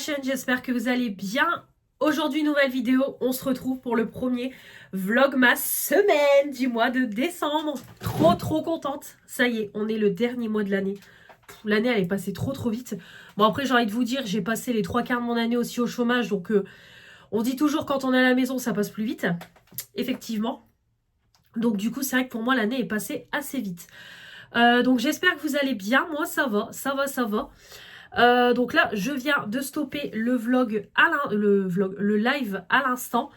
chaîne, j'espère que vous allez bien. Aujourd'hui, nouvelle vidéo, on se retrouve pour le premier vlogmas semaine du mois de décembre. Trop contente. Ça y est, on est le dernier mois de l'année. L'année, elle est passée trop vite. Bon, après, j'ai envie de vous dire, j'ai passé les 3/4 de mon année aussi au chômage. Donc, on dit toujours quand on est à la maison, ça passe plus vite. Effectivement. Donc, du coup, c'est vrai que pour moi, l'année est passée assez vite. Donc, j'espère que vous allez bien. Moi, ça va. Donc là, je viens de stopper le live à l'instant.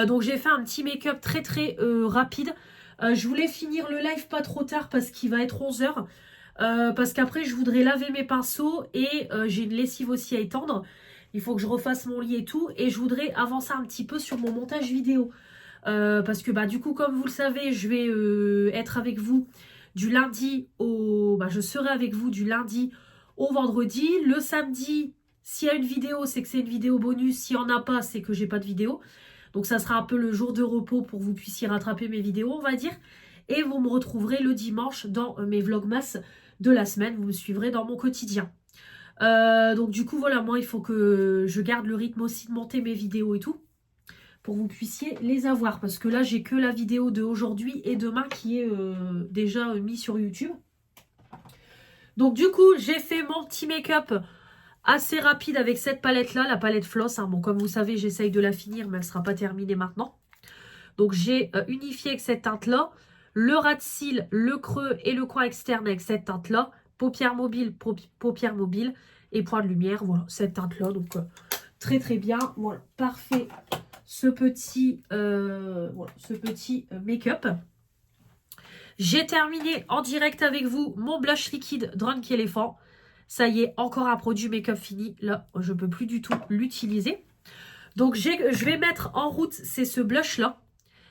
Donc j'ai fait un petit make-up très rapide. Je voulais finir le live pas trop tard parce qu'il va être 11 h. Parce qu'après, je voudrais laver mes pinceaux et j'ai une lessive aussi à étendre. Il faut que je refasse mon lit et tout. Et je voudrais avancer un petit peu sur mon montage vidéo. Parce que du coup, comme vous le savez, je vais être avec vous du lundi au... je serai avec vous du lundi au vendredi. Le samedi, s'il y a une vidéo, c'est que c'est une vidéo bonus. S'il n'y en a pas, c'est que j'ai pas de vidéo. Donc ça sera un peu le jour de repos pour que vous puissiez rattraper mes vidéos, on va dire. Et vous me retrouverez le dimanche dans mes vlogmas de la semaine. Vous me suivrez dans mon quotidien. Donc du coup, voilà, moi, il faut que je garde le rythme aussi de monter mes vidéos et tout. Pour que vous puissiez les avoir. Parce que là, j'ai que la vidéo d'aujourd'hui et demain qui est déjà mise sur YouTube. Donc du coup, j'ai fait mon petit make-up assez rapide avec cette palette-là, la palette Floss. Hein. Bon, comme vous savez, j'essaye de la finir, mais elle ne sera pas terminée maintenant. Donc j'ai unifié avec cette teinte-là. Le ras de cils, le creux et le coin externe avec cette teinte-là. Paupières mobiles et point de lumière. Voilà, cette teinte-là. Donc très bien. Voilà, parfait. Ce petit make-up. J'ai terminé en direct avec vous mon blush liquide Drunk Elephant. Ça y est, encore un produit make-up fini. Là, je ne peux plus du tout l'utiliser. Donc, je vais mettre en route, c'est ce blush-là.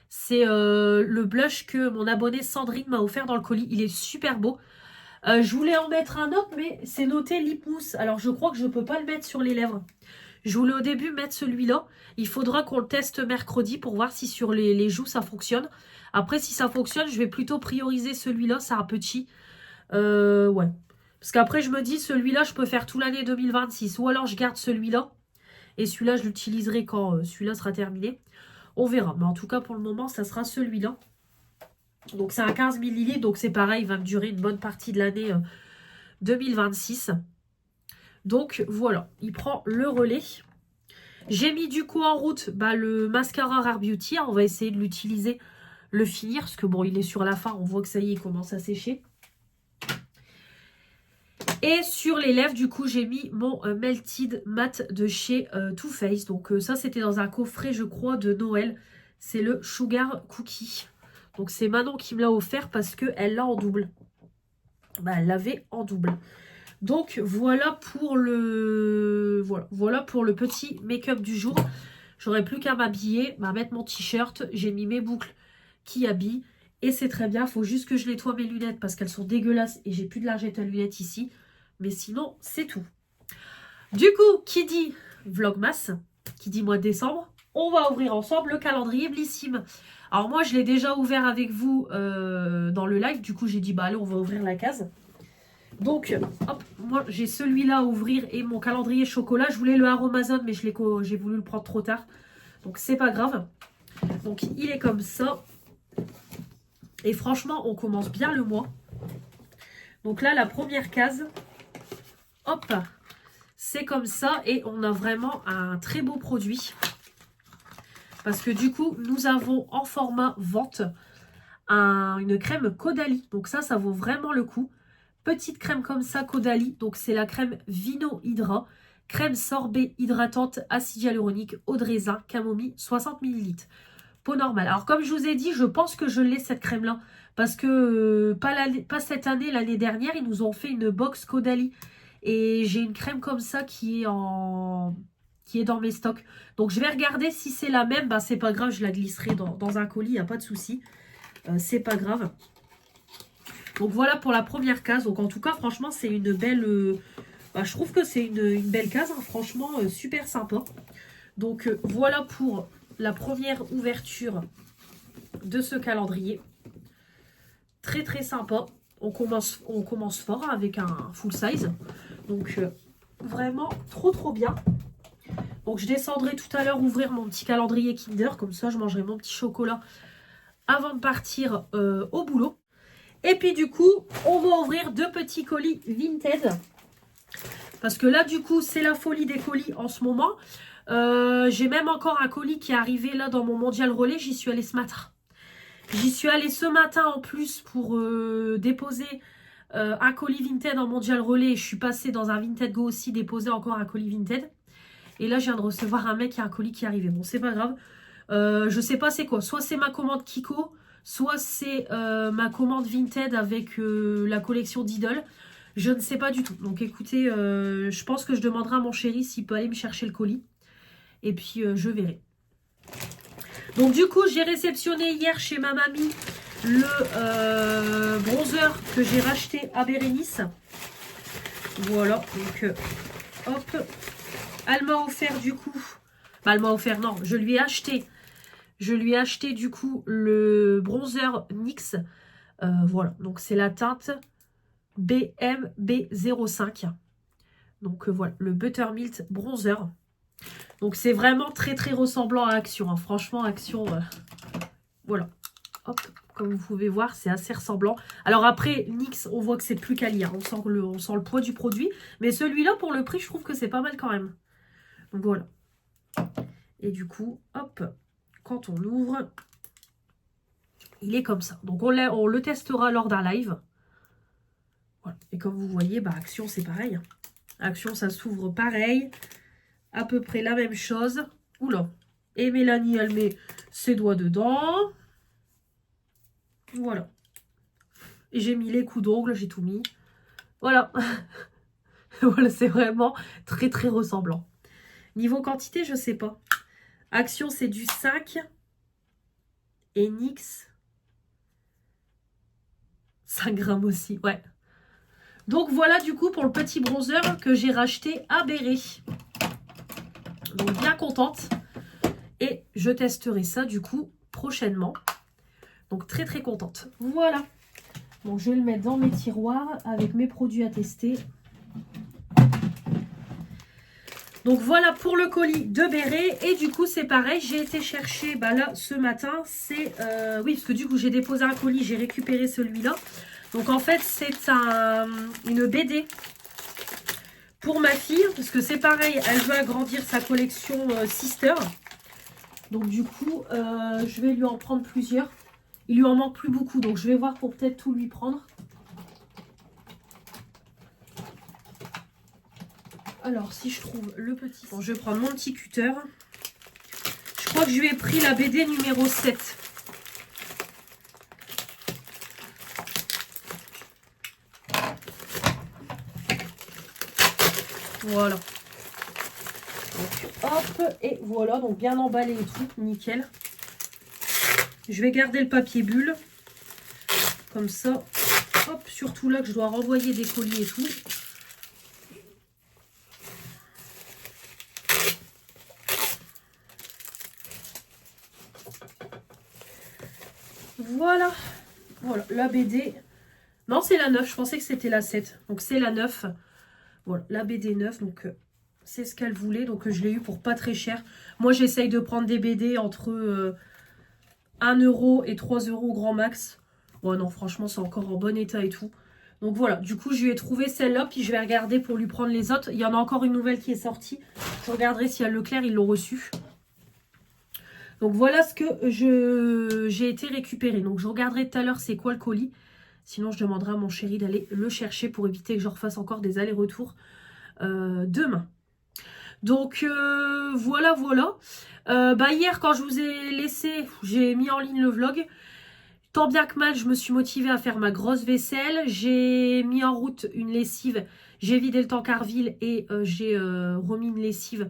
C'est le blush que mon abonnée Sandrine m'a offert dans le colis. Il est super beau. Je voulais en mettre un autre, mais c'est noté lip mousse. Alors, je crois que je ne peux pas le mettre sur les lèvres. Je voulais au début mettre celui-là. Il faudra qu'on le teste mercredi pour voir si sur les joues ça fonctionne. Après, si ça fonctionne, je vais plutôt prioriser celui-là. C'est un petit. Ouais. Parce qu'après, je me dis, celui-là, je peux faire tout l'année 2026. Ou alors, je garde celui-là. Et celui-là, je l'utiliserai quand celui-là sera terminé. On verra. Mais en tout cas, pour le moment, ça sera celui-là. Donc, c'est un 15 ml. Donc, c'est pareil. Il va me durer une bonne partie de l'année 2026. Donc voilà, il prend le relais. J'ai mis du coup en route le mascara Rare Beauty. On va essayer de l'utiliser, le finir. Parce que bon, il est sur la fin. On voit que ça y est, il commence à sécher. Et sur les lèvres, du coup, j'ai mis mon Melted Matte de chez Too Faced. Donc ça, c'était dans un coffret, je crois, de Noël. C'est le Sugar Cookie. Donc c'est Manon qui me l'a offert parce qu'elle l'a en double. Elle l'avait en double. Donc voilà pour le petit make-up du jour. J'aurais plus qu'à m'habiller, mettre mon t-shirt. J'ai mis mes boucles qui habillent. Et c'est très bien. Il faut juste que je nettoie mes lunettes parce qu'elles sont dégueulasses. Et j'ai plus de lingette à lunettes ici. Mais sinon, c'est tout. Du coup, qui dit vlogmas, qui dit mois de décembre, on va ouvrir ensemble le calendrier Blissim. Alors moi, je l'ai déjà ouvert avec vous dans le live. Du coup, j'ai dit, allez, on va ouvrir la case. Donc, hop, moi j'ai celui-là à ouvrir et mon calendrier chocolat. Je voulais le Aromazone, mais j'ai voulu le prendre trop tard. Donc, c'est pas grave. Donc, il est comme ça. Et franchement, on commence bien le mois. Donc là, la première case, hop, c'est comme ça. Et on a vraiment un très beau produit. Parce que du coup, nous avons en format vente une crème Caudalie. Donc ça vaut vraiment le coup. Petite crème comme ça, Caudalie. Donc, c'est la crème Vino Hydra. Crème sorbet hydratante, acide hyaluronique, eau de raisin, camomille, 60 ml. Peau normale. Alors, comme je vous ai dit, je pense que je l'ai, cette crème-là. Parce que, pas cette année, l'année dernière, ils nous ont fait une box Caudalie. Et j'ai une crème comme ça qui est dans mes stocks. Donc, je vais regarder si c'est la même. C'est pas grave, je la glisserai dans un colis, il n'y a pas de souci. C'est pas grave. Donc voilà pour la première case. Donc en tout cas, franchement, c'est une belle... je trouve que c'est une belle case. Hein, franchement, super sympa. Donc voilà pour la première ouverture de ce calendrier. Très sympa. On commence fort avec un full size. Donc vraiment trop bien. Donc je descendrai tout à l'heure ouvrir mon petit calendrier Kinder. Comme ça, je mangerai mon petit chocolat avant de partir au boulot. Et puis du coup, on va ouvrir 2 petits colis Vinted. Parce que là, du coup, c'est la folie des colis en ce moment. J'ai même encore un colis qui est arrivé là dans mon mondial relais. J'y suis allée ce matin. J'y suis allée ce matin en plus pour déposer un colis Vinted en mondial relais. Je suis passée dans un Vinted Go aussi déposer encore un colis Vinted. Et là, je viens de recevoir un mec qui a un colis qui est arrivé. Bon, c'est pas grave. Je sais pas c'est quoi. Soit c'est ma commande Kiko, soit c'est ma commande Vinted avec la collection d'Idol. Je ne sais pas du tout. Donc écoutez, je pense que je demanderai à mon chéri s'il peut aller me chercher le colis. Et puis je verrai. Donc du coup, j'ai réceptionné hier chez ma mamie le bronzer que j'ai racheté à Bérénice. Voilà, donc hop. Elle m'a offert du coup, bah elle m'a offert, non, je lui ai acheté. Je lui ai acheté du coup le bronzer NYX. Voilà, donc c'est la teinte BMB05. Donc voilà, le Buttermilk Bronzer. Donc c'est vraiment très très ressemblant à Action. Hein. Franchement, Action, voilà. Hop, comme vous pouvez voir, c'est assez ressemblant. Alors après, NYX, on voit que c'est plus quali. Hein. On sent le poids du produit. Mais celui-là, pour le prix, je trouve que c'est pas mal quand même. Donc voilà. Et du coup, hop, quand on ouvre, il est comme ça. Donc on le testera lors d'un live. Voilà. Et comme vous voyez, bah, Action, c'est pareil. Hein. Action, ça s'ouvre pareil. À peu près la même chose. Oula. Et Mélanie, elle met ses doigts dedans. Voilà. Et j'ai mis les coups d'ongles, j'ai tout mis. Voilà. Voilà, c'est vraiment très très ressemblant. Niveau quantité, je sais pas. Action, c'est du 5. Et NYX, 5 grammes aussi, ouais. Donc voilà du coup pour le petit bronzer que j'ai racheté à Béret. Donc bien contente. Et je testerai ça du coup prochainement. Donc très très contente. Voilà. Donc je vais le mettre dans mes tiroirs avec mes produits à tester. Donc voilà pour le colis de Béret. Et du coup c'est pareil, j'ai été chercher, bah là ce matin, c'est... oui parce que du coup j'ai déposé un colis, j'ai récupéré celui-là. Donc en fait c'est une BD pour ma fille. Parce que c'est pareil, elle veut agrandir sa collection Sister. Donc du coup je vais lui en prendre plusieurs. Il lui en manque plus beaucoup, donc je vais voir pour peut-être tout lui prendre. Alors, si je trouve le petit... Bon, je vais prendre mon petit cutter. Je crois que je lui ai pris la BD numéro 7. Voilà. Donc, hop, et voilà, donc bien emballé et tout, nickel. Je vais garder le papier bulle. Comme ça. Hop, surtout là que je dois renvoyer des colis et tout. Voilà. Voilà, la BD. Non, c'est la 9. Je pensais que c'était la 7. Donc, c'est la 9. Voilà, la BD 9. Donc, c'est ce qu'elle voulait. Donc, je l'ai eu pour pas très cher. Moi, j'essaye de prendre des BD entre 1 € et 3 € grand max. Bon, non, franchement, c'est encore en bon état et tout. Donc, voilà. Du coup, je lui ai trouvé celle-là. Puis, je vais regarder pour lui prendre les autres. Il y en a encore une nouvelle qui est sortie. Je regarderai si à Leclerc, ils l'ont reçue. Donc voilà ce que j'ai été récupérer. Donc je regarderai tout à l'heure c'est quoi le colis. Sinon je demanderai à mon chéri d'aller le chercher pour éviter que je refasse encore des allers-retours demain. Donc voilà. Bah, hier quand je vous ai laissé, j'ai mis en ligne le vlog. Tant bien que mal je me suis motivée à faire ma grosse vaisselle. J'ai mis en route une lessive. J'ai vidé le tankerville et j'ai remis une lessive.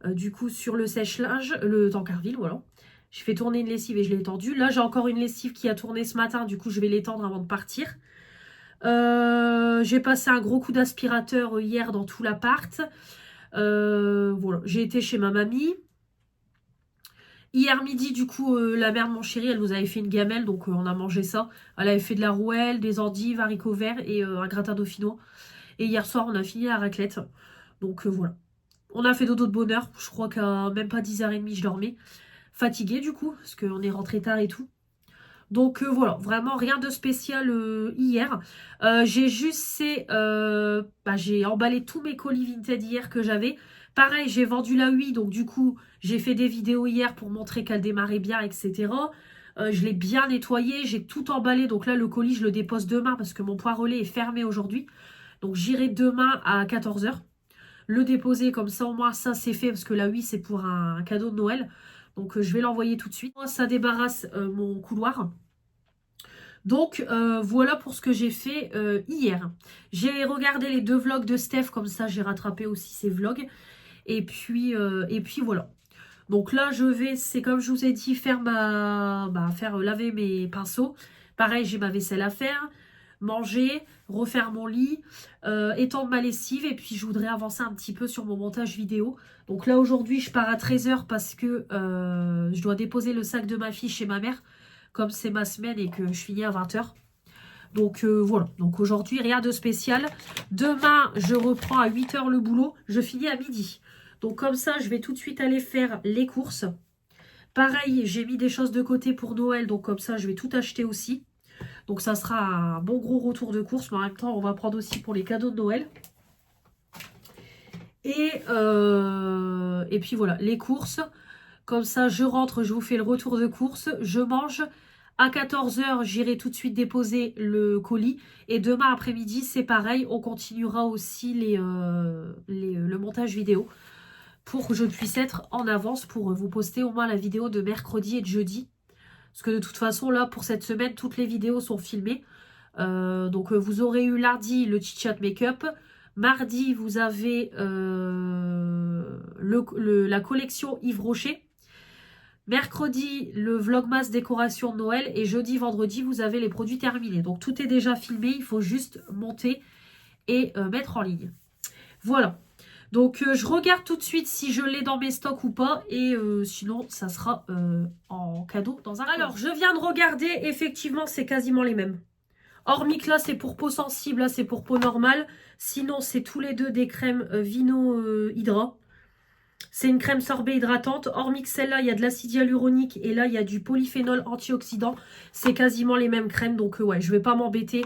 Du coup sur le sèche-linge, le tankerville, voilà. J'ai fait tourner une lessive et je l'ai étendue. Là, j'ai encore une lessive qui a tourné ce matin. Du coup, je vais l'étendre avant de partir. J'ai passé un gros coup d'aspirateur hier dans tout l'appart. Voilà. J'ai été chez ma mamie. Hier midi, du coup, la mère de mon chéri, elle nous avait fait une gamelle. Donc, on a mangé ça. Elle avait fait de la rouelle, des endives, haricots verts et un gratin dauphinois. Et hier soir, on a fini la raclette. Donc, voilà. On a fait dodo de bonne heure. Je crois qu'à même pas 10h30 je dormais. Fatiguée du coup, parce qu'on est rentré tard et tout. Donc voilà, vraiment rien de spécial hier. J'ai juste j'ai emballé tous mes colis Vinted hier que j'avais. Pareil, j'ai vendu la Wii, donc du coup, j'ai fait des vidéos hier pour montrer qu'elle démarrait bien, etc. Je l'ai bien nettoyé, j'ai tout emballé. Donc là, le colis, je le dépose demain parce que mon point relais est fermé aujourd'hui. Donc j'irai demain à 14h le déposer, comme ça au moins ça c'est fait parce que la Wii c'est pour un cadeau de Noël. Donc je vais l'envoyer tout de suite. Moi, ça débarrasse mon couloir. Donc voilà pour ce que j'ai fait hier. J'ai regardé les 2 vlogs de Steph, comme ça j'ai rattrapé aussi ses vlogs. Et puis voilà. Donc là je vais, c'est comme je vous ai dit, faire laver mes pinceaux. Pareil, j'ai ma vaisselle à faire, manger, refaire mon lit, étendre ma lessive. Et puis je voudrais avancer un petit peu sur mon montage vidéo. Donc là aujourd'hui je pars à 13h parce que je dois déposer le sac de ma fille chez ma mère. Comme c'est ma semaine et que je finis à 20h. Donc voilà, donc aujourd'hui rien de spécial. Demain je reprends à 8h le boulot, je finis à midi. Donc comme ça je vais tout de suite aller faire les courses. Pareil, j'ai mis des choses de côté pour Noël, donc comme ça je vais tout acheter aussi. Donc ça sera un bon gros retour de course, mais en même temps on va prendre aussi pour les cadeaux de Noël. Et puis voilà, les courses. Comme ça, je rentre, je vous fais le retour de course, je mange. À 14h, j'irai tout de suite déposer le colis. Et demain après-midi, c'est pareil, on continuera aussi le montage vidéo pour que je puisse être en avance pour vous poster au moins la vidéo de mercredi et de jeudi. Parce que de toute façon, là, pour cette semaine, toutes les vidéos sont filmées. Donc, vous aurez eu lundi le chit-chat make-up. Mardi, vous avez la collection Yves Rocher. Mercredi, le vlogmas décoration de Noël. Et jeudi, vendredi, vous avez les produits terminés. Donc, tout est déjà filmé. Il faut juste monter et mettre en ligne. Voilà. Donc, je regarde tout de suite si je l'ai dans mes stocks ou pas. Et sinon, ça sera en cadeau dans un colis. Alors, je viens de regarder. Effectivement, c'est quasiment les mêmes. Hormis que là, c'est pour peau sensible. Là, c'est pour peau normale. Sinon, c'est tous les deux des crèmes Vino Hydra. C'est une crème sorbet hydratante. Hormis que celle-là, il y a de l'acide hyaluronique. Et là, il y a du polyphénol antioxydant. C'est quasiment les mêmes crèmes. Donc, ouais, je ne vais pas m'embêter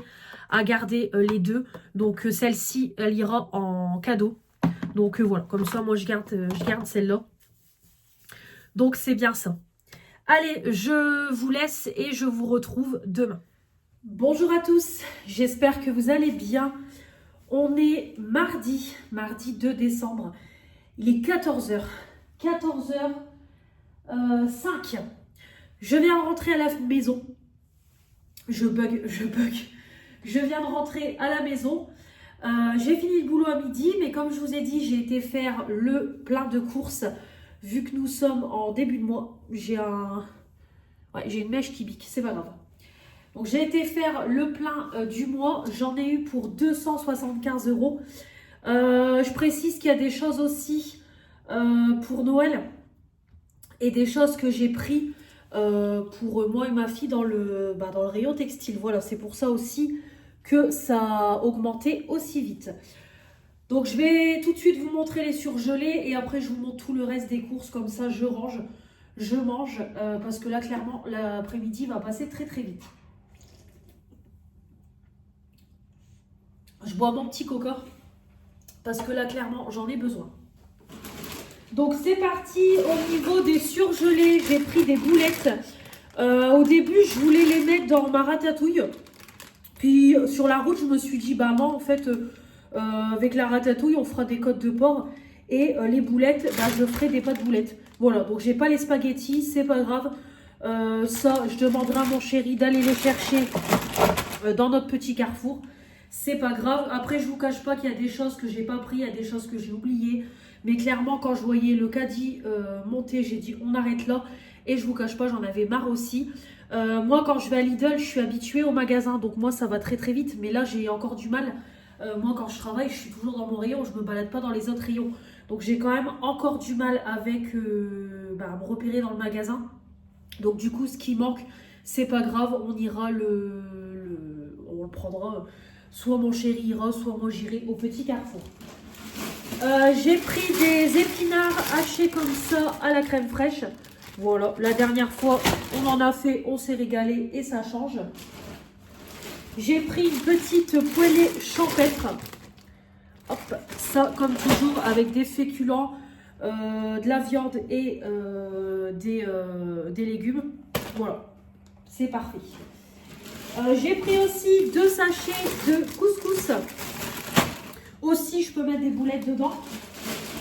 à garder les deux. Donc, celle-ci, elle ira en cadeau. Donc, voilà. Comme ça, moi, je garde celle-là. Donc, c'est bien ça. Allez, je vous laisse et je vous retrouve demain. Bonjour à tous. J'espère que vous allez bien. On est mardi 2 décembre. Il est 14h. 14h05. Je viens de rentrer à la maison. Je bug. Je viens de rentrer à la maison. J'ai fini le boulot à midi, mais comme je vous ai dit, j'ai été faire le plein de courses. Vu que nous sommes en début de mois, j'ai une mèche qui pique, c'est pas grave. Donc j'ai été faire le plein du mois. J'en ai eu pour 275 €. Je précise qu'il y a des choses aussi pour Noël et des choses que j'ai pris pour moi et ma fille dans le rayon textile. Voilà, c'est pour ça aussi que ça a augmenté aussi vite. Donc je vais tout de suite vous montrer les surgelés et après je vous montre tout le reste des courses. Comme ça je range, je mange parce que là clairement l'après-midi va passer très très vite. Je bois mon petit coca parce que là clairement j'en ai besoin. Donc c'est parti au niveau des surgelés. J'ai pris des boulettes. Au début je voulais les mettre dans ma ratatouille. Puis sur la route je me suis dit bah moi en fait avec la ratatouille on fera des côtes de porc. Et les boulettes je ferai des pâtes boulettes. Voilà, donc j'ai pas les spaghettis, c'est pas grave. Ça je demanderai à mon chéri d'aller les chercher dans notre petit carrefour. C'est pas grave. Après, je vous cache pas qu'il y a des choses que j'ai pas pris, il y a des choses que j'ai oubliées. Mais clairement, quand je voyais le caddie monter, j'ai dit on arrête là. Et je vous cache pas, j'en avais marre aussi. Moi, quand je vais à Lidl, je suis habituée au magasin. Donc moi, ça va très très vite. Mais là, j'ai encore du mal. Moi, quand je travaille, je suis toujours dans mon rayon. Je me balade pas dans les autres rayons. Donc j'ai quand même encore du mal avec à me repérer dans le magasin. Donc du coup, ce qui manque, c'est pas grave. On ira on le prendra. Soit mon chéri ira, soit moi j'irai au petit carrefour. J'ai pris des épinards hachés comme ça à la crème fraîche. Voilà, la dernière fois, on en a fait, on s'est régalé et ça change. J'ai pris une petite poêlée champêtre. Hop, ça comme toujours avec des féculents, de la viande et des légumes. Voilà, c'est parfait. J'ai pris aussi 2 sachets de couscous. Aussi, je peux mettre des boulettes dedans.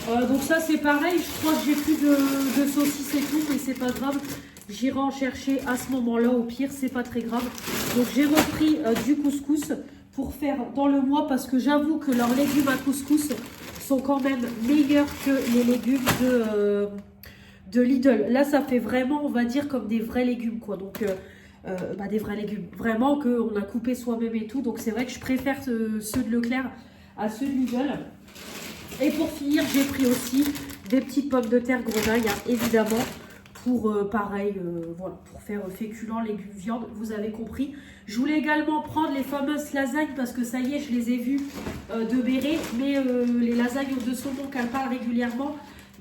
Donc ça, c'est pareil. Je crois que j'ai plus de saucisses et tout, mais c'est pas grave. J'irai en chercher à ce moment-là. Au pire, c'est pas très grave. Donc j'ai repris du couscous pour faire dans le mois parce que j'avoue que leurs légumes à couscous sont quand même meilleurs que les légumes de Lidl. Là, ça fait vraiment, on va dire, comme des vrais légumes, quoi. Donc, des vrais légumes. Vraiment qu'on a coupé soi-même et tout. Donc, c'est vrai que je préfère ceux de Leclerc à ceux de Lidl. Et pour finir, j'ai pris aussi des petites pommes de terre grenaille, hein, évidemment, pour pareil, voilà, pour faire féculents, légumes, viande, vous avez compris. Je voulais également prendre les fameuses lasagnes parce que ça y est, je les ai vues de Béret, mais les lasagnes de saumon qu'elle parle régulièrement.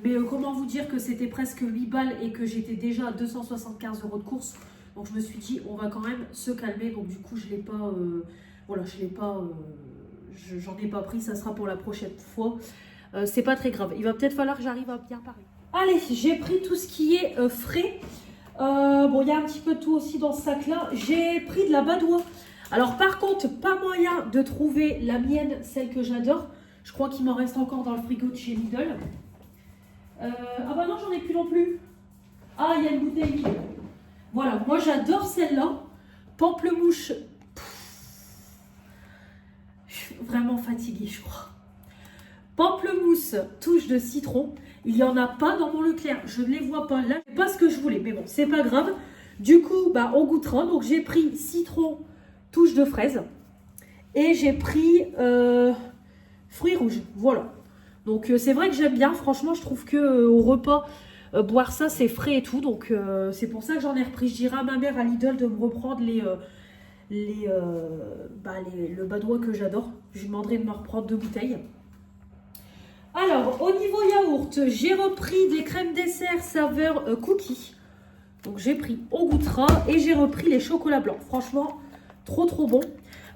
Mais comment vous dire que c'était presque 8 balles et que j'étais déjà à 275 € de course. Donc je me suis dit, on va quand même se calmer. Donc du coup, je l'ai pas, voilà, je l'ai pas, j'en ai pas pris, ça sera pour la prochaine fois. C'est pas très grave. Il va peut-être falloir que j'arrive à bien parler. Allez, j'ai pris tout ce qui est frais. Bon, il y a un petit peu de tout aussi dans ce sac-là. J'ai pris de la badoie. Alors, par contre, pas moyen de trouver la mienne, celle que j'adore. Je crois qu'il m'en reste encore dans le frigo de chez Lidl. Ah bah non, j'en ai plus non plus. Ah, il y a une bouteille vide. Voilà, moi j'adore celle-là. Pamplemouche. Je suis vraiment fatiguée, je crois. Pamplemousse, touche de citron. Il n'y en a pas dans mon Leclerc. Je ne les vois pas là. C'est pas ce que je voulais. Mais bon, c'est pas grave. Du coup, bah, on goûtera. Donc, j'ai pris citron, touche de fraise. Et j'ai pris fruits rouges. Voilà. Donc, c'est vrai que j'aime bien. Franchement, je trouve que au repas, boire ça, c'est frais et tout. Donc, c'est pour ça que j'en ai repris. Je dirais à ma mère à Lidl de me reprendre le badois que j'adore. Je lui demanderai de me reprendre 2 bouteilles. Alors, au niveau yaourt, j'ai repris des crèmes dessert saveur cookie. Donc, j'ai pris, on goûtera. Et j'ai repris les chocolats blancs. Franchement, trop trop bon.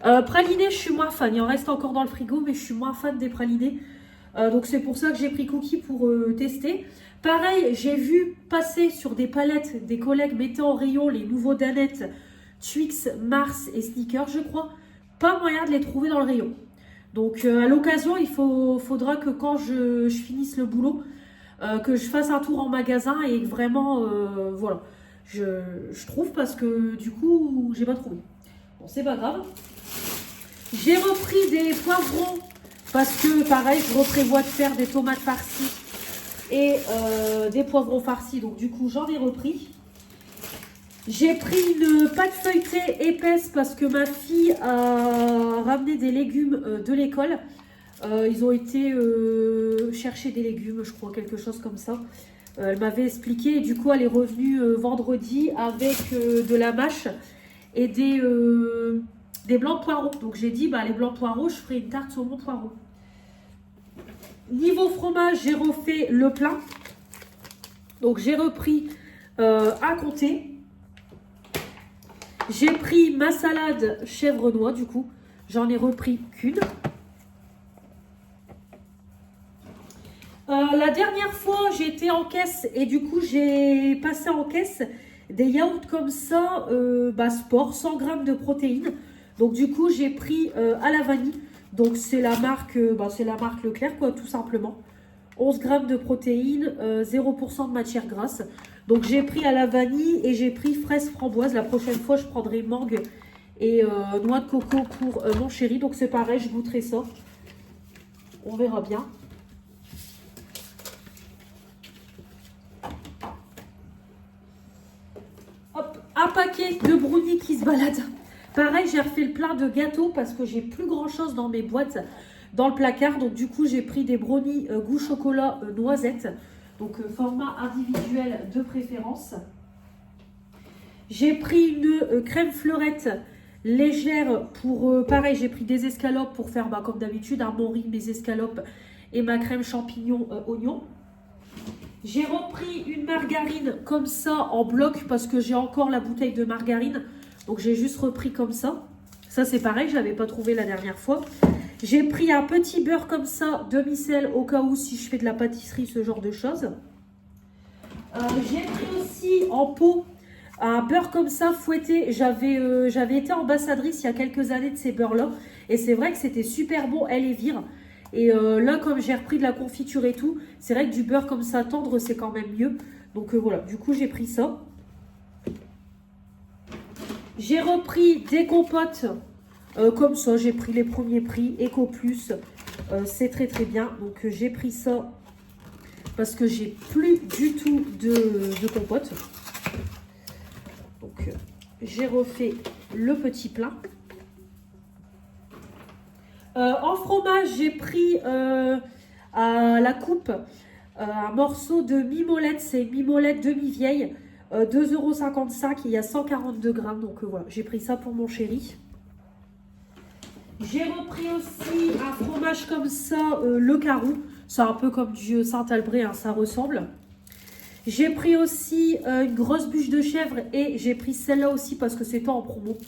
Pralinés, je suis moins fan. Il en reste encore dans le frigo, mais je suis moins fan des pralinés. Donc, c'est pour ça que j'ai pris cookie pour tester. Pareil, j'ai vu passer sur des palettes des collègues mettant en rayon les nouveaux Danettes, Twix, Mars et Snickers, je crois. Pas moyen de les trouver dans le rayon. Donc, à l'occasion, il faudra que quand je finisse le boulot, que je fasse un tour en magasin et que vraiment, voilà, je trouve parce que du coup, j'ai pas trouvé. Bon, c'est pas grave. J'ai repris des poivrons parce que, pareil, je reprévois de faire des tomates farcies et des poivrons farcis. Donc, du coup, j'en ai repris. J'ai pris une pâte feuilletée épaisse parce que ma fille a ramené des légumes de l'école. Ils ont été chercher des légumes, je crois, quelque chose comme ça. Elle m'avait expliqué et du coup, elle est revenue vendredi avec de la mâche et des blancs de poireaux. Donc, j'ai dit, bah, les blancs de poireaux, je ferai une tarte saumon poireau. Niveau fromage, j'ai refait le plein. Donc, j'ai repris à compter. J'ai pris ma salade chèvre-noix, du coup. J'en ai repris qu'une. La dernière fois, j'ai été en caisse et du coup, j'ai passé en caisse des yaourts comme ça, sport, 100 g de protéines. Donc, du coup, j'ai pris à la vanille. Donc, c'est la marque Leclerc, quoi, tout simplement. 11 g de protéines, 0% de matière grasse. Donc, j'ai pris à la vanille et j'ai pris fraise framboise. La prochaine fois, je prendrai mangue et noix de coco pour mon chéri. Donc, c'est pareil, je goûterai ça. On verra bien. Hop, un paquet de brownies qui se balade. Pareil, j'ai refait le plein de gâteaux parce que j'ai plus grand chose dans mes boîtes, dans le placard. Donc, du coup, j'ai pris des brownies goût chocolat noisette. Donc, format individuel de préférence. J'ai pris une crème fleurette légère pour... pareil, j'ai pris des escalopes pour faire, comme d'habitude, un mori, mes escalopes et ma crème champignon oignon. J'ai repris une margarine comme ça en bloc parce que j'ai encore la bouteille de margarine. Donc j'ai juste repris comme ça. Ça c'est pareil, je ne l'avais pas trouvé la dernière fois. J'ai pris un petit beurre comme ça, demi-sel, au cas où si je fais de la pâtisserie, ce genre de choses. J'ai pris aussi en pot un beurre comme ça fouetté. J'avais été ambassadrice il y a quelques années de ces beurres-là. Et c'est vrai que c'était super bon, elle et vire. Et là, comme j'ai repris de la confiture et tout, c'est vrai que du beurre comme ça tendre, c'est quand même mieux. Donc voilà, du coup, j'ai pris ça. J'ai repris des compotes comme ça. J'ai pris les premiers prix, Eco Plus. C'est très très bien. Donc j'ai pris ça parce que j'ai plus du tout de compote. Donc j'ai refait le petit plein. En fromage, j'ai pris à la coupe un morceau de mimolette. C'est mimolette demi-vieille, 2,55 €. Il y a 142 grammes. Donc voilà, j'ai pris ça pour mon chéri. J'ai repris aussi un fromage comme ça, le Carou. C'est un peu comme du Saint-Albret, hein, ça ressemble. J'ai pris aussi une grosse bûche de chèvre et j'ai pris celle-là aussi parce que c'était en promo.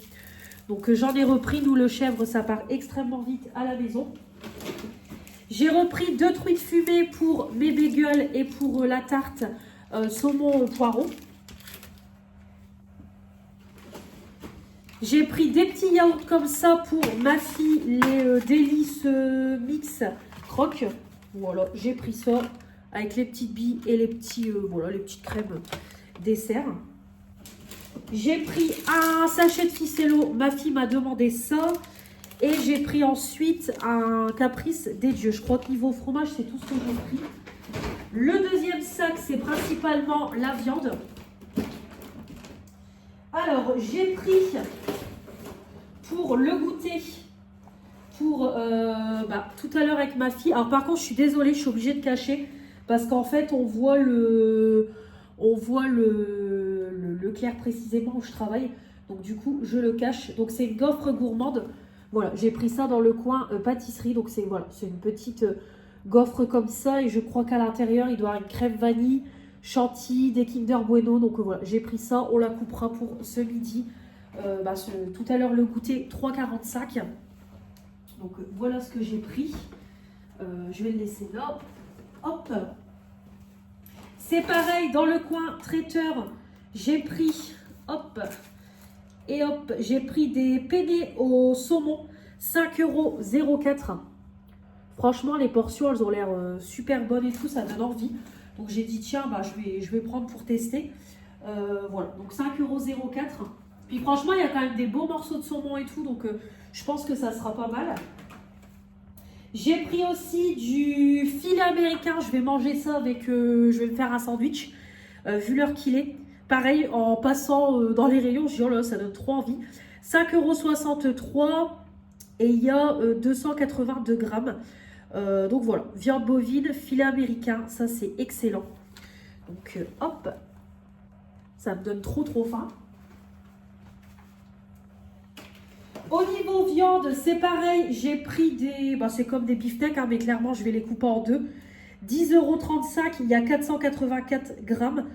Donc j'en ai repris, nous le chèvre ça part extrêmement vite à la maison. J'ai repris 2 truites fumées pour mes bagels et pour la tarte saumon poireau. J'ai pris des petits yaourts comme ça pour ma fille, les délices mix croque. Voilà, j'ai pris ça avec les petites billes et les petits voilà, les petites crèmes dessert. J'ai pris un sachet de ficello, ma fille m'a demandé ça. Et j'ai pris ensuite un caprice des dieux. Je crois que niveau fromage, c'est tout ce que j'ai pris. Le deuxième sac, c'est principalement la viande. Alors, j'ai pris pour le goûter, pour tout à l'heure avec ma fille. Alors par contre, je suis désolée, je suis obligée de cacher parce qu'en fait, on voit le Leclerc précisément où je travaille. Donc du coup, je le cache. Donc c'est une gaufre gourmande. Voilà, j'ai pris ça dans le coin pâtisserie. Donc c'est voilà, c'est une petite gaufre comme ça. Et je crois qu'à l'intérieur, il doit y avoir une crème vanille, chantilly, des Kinder Bueno. Donc voilà, j'ai pris ça. On la coupera pour ce midi. Tout à l'heure, le goûter 3,45. Donc voilà ce que j'ai pris. Je vais le laisser là. Hop. C'est pareil, dans le coin traiteur, j'ai pris, hop, et hop, j'ai pris des penne au saumon, 5,04 €. Franchement, les portions, elles ont l'air super bonnes et tout, ça donne envie. Donc j'ai dit, tiens, je vais prendre pour tester. Voilà, donc 5,04 €. Puis franchement, il y a quand même des beaux morceaux de saumon et tout, donc je pense que ça sera pas mal. J'ai pris aussi du filet américain. Je vais manger ça avec... je vais me faire un sandwich, vu l'heure qu'il est. Pareil, en passant dans les rayons, je dis, oh là, ça donne trop envie. 5,63 € et il y a 282 grammes. Donc voilà, viande bovine, filet américain, ça c'est excellent. Donc hop, ça me donne trop faim. Au niveau viande, c'est pareil, j'ai pris des... c'est comme des beefsteaks, hein, mais clairement, je vais les couper en deux. 10,35 €, il y a 484 grammes.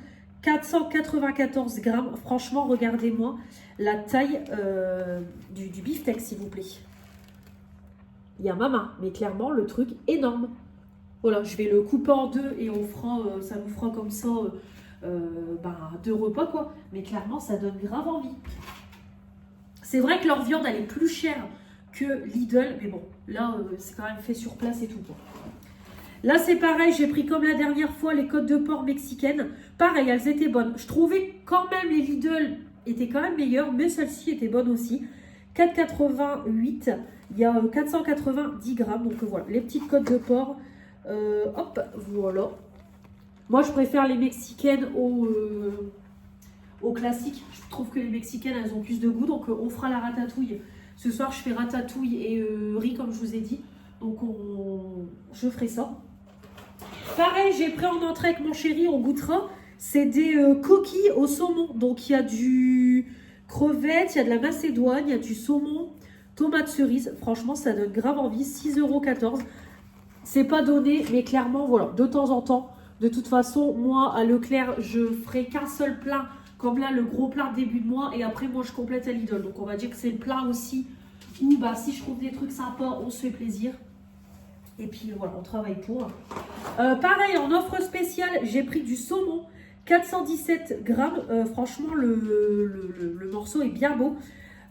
494 grammes. Franchement, regardez-moi la taille du beefsteak, s'il vous plaît. Il y a ma main, mais clairement, le truc énorme. Voilà, je vais le couper en deux et on fera, ça nous fera comme ça 2 repas, quoi. Mais clairement, ça donne grave envie. C'est vrai que leur viande, elle est plus chère que Lidl. Mais bon, là, c'est quand même fait sur place et tout, quoi. Là, c'est pareil. J'ai pris comme la dernière fois les côtes de porc mexicaines. Pareil, elles étaient bonnes. Je trouvais quand même les Lidl étaient quand même meilleures. Mais celle-ci était bonne aussi. 4,88 €. Il y a 490 grammes. Donc voilà, les petites côtes de porc. Hop, voilà. Moi, je préfère les mexicaines au classique. Je trouve que les mexicaines, elles ont plus de goût. Donc, on fera la ratatouille. Ce soir, je fais ratatouille et riz, comme je vous ai dit. Donc, je ferai ça. Pareil, j'ai pris en entrée avec mon chéri, on goûtera. C'est des coquilles au saumon. Donc, il y a du crevette, il y a de la macédoine, il y a du saumon, tomate cerise. Franchement, ça donne grave envie. 6,14 €. C'est pas donné, mais clairement, voilà, de temps en temps. De toute façon, moi, à Leclerc, je ferai qu'un seul plat, comme là, le gros plat début de mois, et après, moi, je complète à Lidl. Donc, on va dire que c'est le plat aussi où, bah, si je trouve des trucs sympas, on se fait plaisir. Et puis, voilà, on travaille pour. Pareil, en offre spéciale, j'ai pris du saumon, 417 grammes. Franchement, le morceau est bien beau.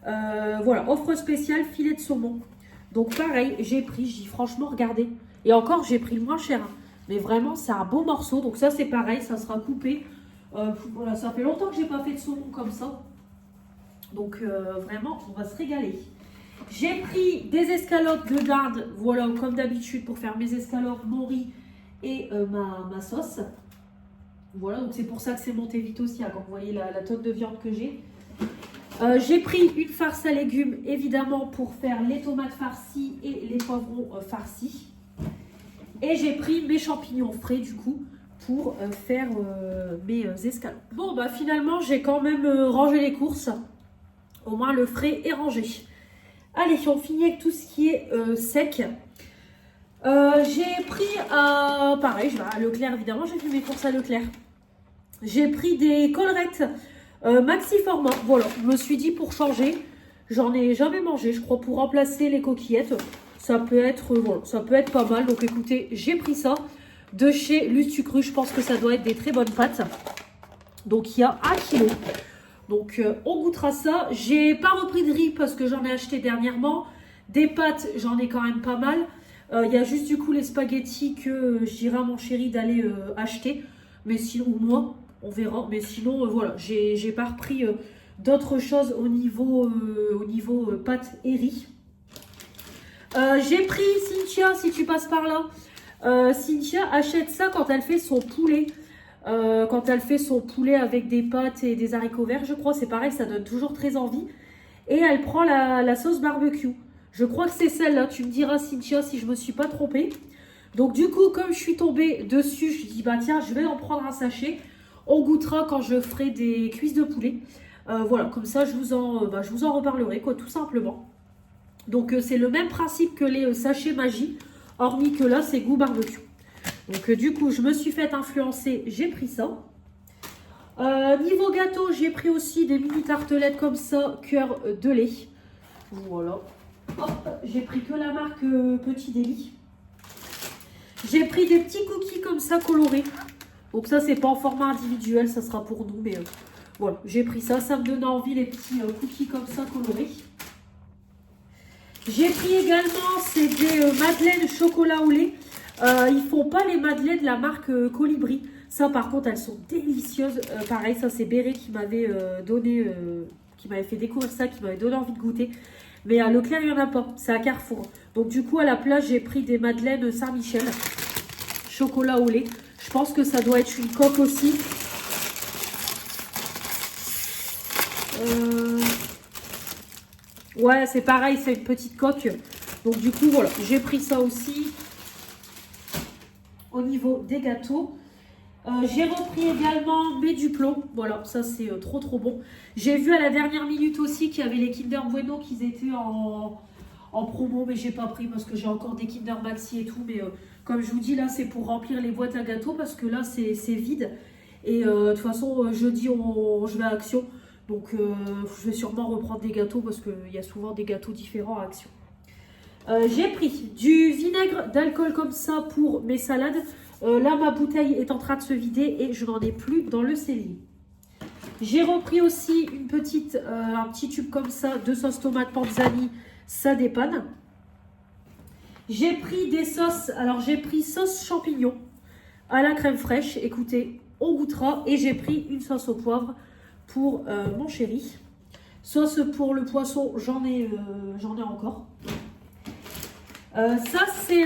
Voilà, offre spéciale, filet de saumon. Donc, pareil, j'ai pris, je dis franchement, regardez. Et encore, j'ai pris le moins cher. Hein. Mais vraiment, c'est un beau morceau. Donc ça, c'est pareil, ça sera coupé. Voilà, ça fait longtemps que j'ai pas fait de saumon comme ça. Donc vraiment, on va se régaler. J'ai pris des escalopes de dinde. Voilà, comme d'habitude, pour faire mes escalopes, mon riz et ma sauce. Voilà, donc c'est pour ça que c'est monté vite aussi. Hein, quand vous voyez la tonne de viande que j'ai. J'ai pris une farce à légumes, évidemment, pour faire les tomates farcies et les poivrons farcis. Et j'ai pris mes champignons frais, du coup, pour faire mes escalopes. Bon, bah finalement, j'ai quand même rangé les courses. Au moins, le frais est rangé. Allez, on finit avec tout ce qui est sec. J'ai pris, pareil, je vais à Leclerc, évidemment, j'ai fait mes courses à Leclerc. J'ai pris des collerettes maxi format. Voilà, je me suis dit pour changer. J'en ai jamais mangé, je crois, pour remplacer les coquillettes. Ça peut être, voilà, ça peut être pas mal. Donc écoutez, j'ai pris ça de chez Lustucru. Je pense que ça doit être des très bonnes pâtes. Donc il y a 1 kg. Donc on goûtera ça. J'ai pas repris de riz parce que j'en ai acheté dernièrement. Des pâtes, j'en ai quand même pas mal. Il y a juste du coup les spaghettis que je dirais à mon chéri d'aller acheter. Mais sinon, ou moi, on verra. Mais sinon, voilà, j'ai pas repris d'autres choses au niveau pâtes et riz. J'ai pris Cynthia, si tu passes par là. Cynthia achète ça quand elle fait son poulet. Quand elle fait son poulet avec des pâtes et des haricots verts, je crois. C'est pareil, ça donne toujours très envie. Et elle prend la sauce barbecue. Je crois que c'est celle-là. Tu me diras, Cynthia, si je me suis pas trompée. Donc du coup, comme je suis tombée dessus, je dis, bah tiens, je vais en prendre un sachet. On goûtera quand je ferai des cuisses de poulet. Voilà, comme ça, je vous en reparlerai, quoi, tout simplement. Donc c'est le même principe que les sachets magie, hormis que là c'est goût barbecue. Donc du coup je me suis fait influencer, j'ai pris ça. Niveau gâteau, j'ai pris aussi des mini tartelettes comme ça, cœur de lait. Voilà. J'ai pris que la marque Petit Délit. J'ai pris des petits cookies comme ça colorés. Donc ça c'est pas en format individuel, ça sera pour nous, mais voilà, j'ai pris ça, ça me donne envie les petits cookies comme ça colorés. J'ai pris également, c'est des madeleines chocolat au lait. Ils font pas les madeleines de la marque Colibri. Ça, par contre, elles sont délicieuses. Pareil, ça, c'est Béré qui m'avait donné, qui m'avait fait découvrir ça, qui m'avait donné envie de goûter. Mais à Leclerc, il n'y en a pas. C'est à Carrefour. Donc, du coup, à la place, j'ai pris des madeleines Saint-Michel. Chocolat au lait. Je pense que ça doit être une coque aussi. Ouais, c'est pareil, c'est une petite coque. Donc du coup, voilà, j'ai pris ça aussi au niveau des gâteaux. J'ai repris également mes Duplo. Voilà, ça c'est trop trop bon. J'ai vu à la dernière minute aussi qu'il y avait les Kinder Bueno qui étaient en promo, mais j'ai pas pris parce que j'ai encore des Kinder Maxi et tout. Mais comme je vous dis, là c'est pour remplir les boîtes à gâteaux parce que là c'est vide. Et de toute façon, jeudi, je vais à Action. Donc, je vais sûrement reprendre des gâteaux parce qu'il y a souvent des gâteaux différents à Action. J'ai pris du vinaigre d'alcool comme ça pour mes salades. Là, ma bouteille est en train de se vider et je n'en ai plus dans le cellier. J'ai repris aussi un petit tube comme ça de sauce tomate panzani. Ça dépanne. J'ai pris des sauces. Alors, j'ai pris sauce champignon à la crème fraîche. Écoutez, on goûtera. Et j'ai pris une sauce au poivre pour mon chéri. Sauce pour le poisson, j'en ai encore. Ça, c'est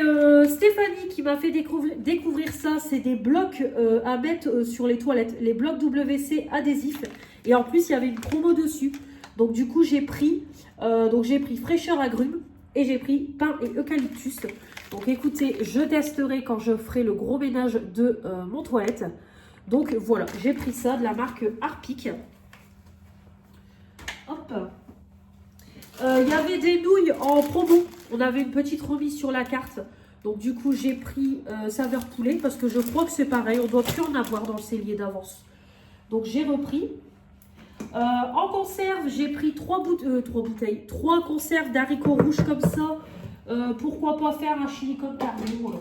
Stéphanie qui m'a fait découvrir ça. C'est des blocs à mettre sur les toilettes. Les blocs WC adhésifs. Et en plus, il y avait une promo dessus. Donc, du coup, j'ai pris fraîcheur agrumes et j'ai pris pain et eucalyptus. Donc, écoutez, je testerai quand je ferai le gros ménage de mon toilette. Donc, voilà, j'ai pris ça de la marque Harpic. Hop. Il y avait des nouilles en promo. On avait une petite remise sur la carte. Donc du coup, j'ai pris saveur poulet parce que je crois que c'est pareil. On doit plus en avoir dans le cellier d'avance. Donc j'ai repris. En conserve, j'ai pris 3 conserves d'haricots rouges comme ça. Pourquoi pas faire un chili con carne, voilà.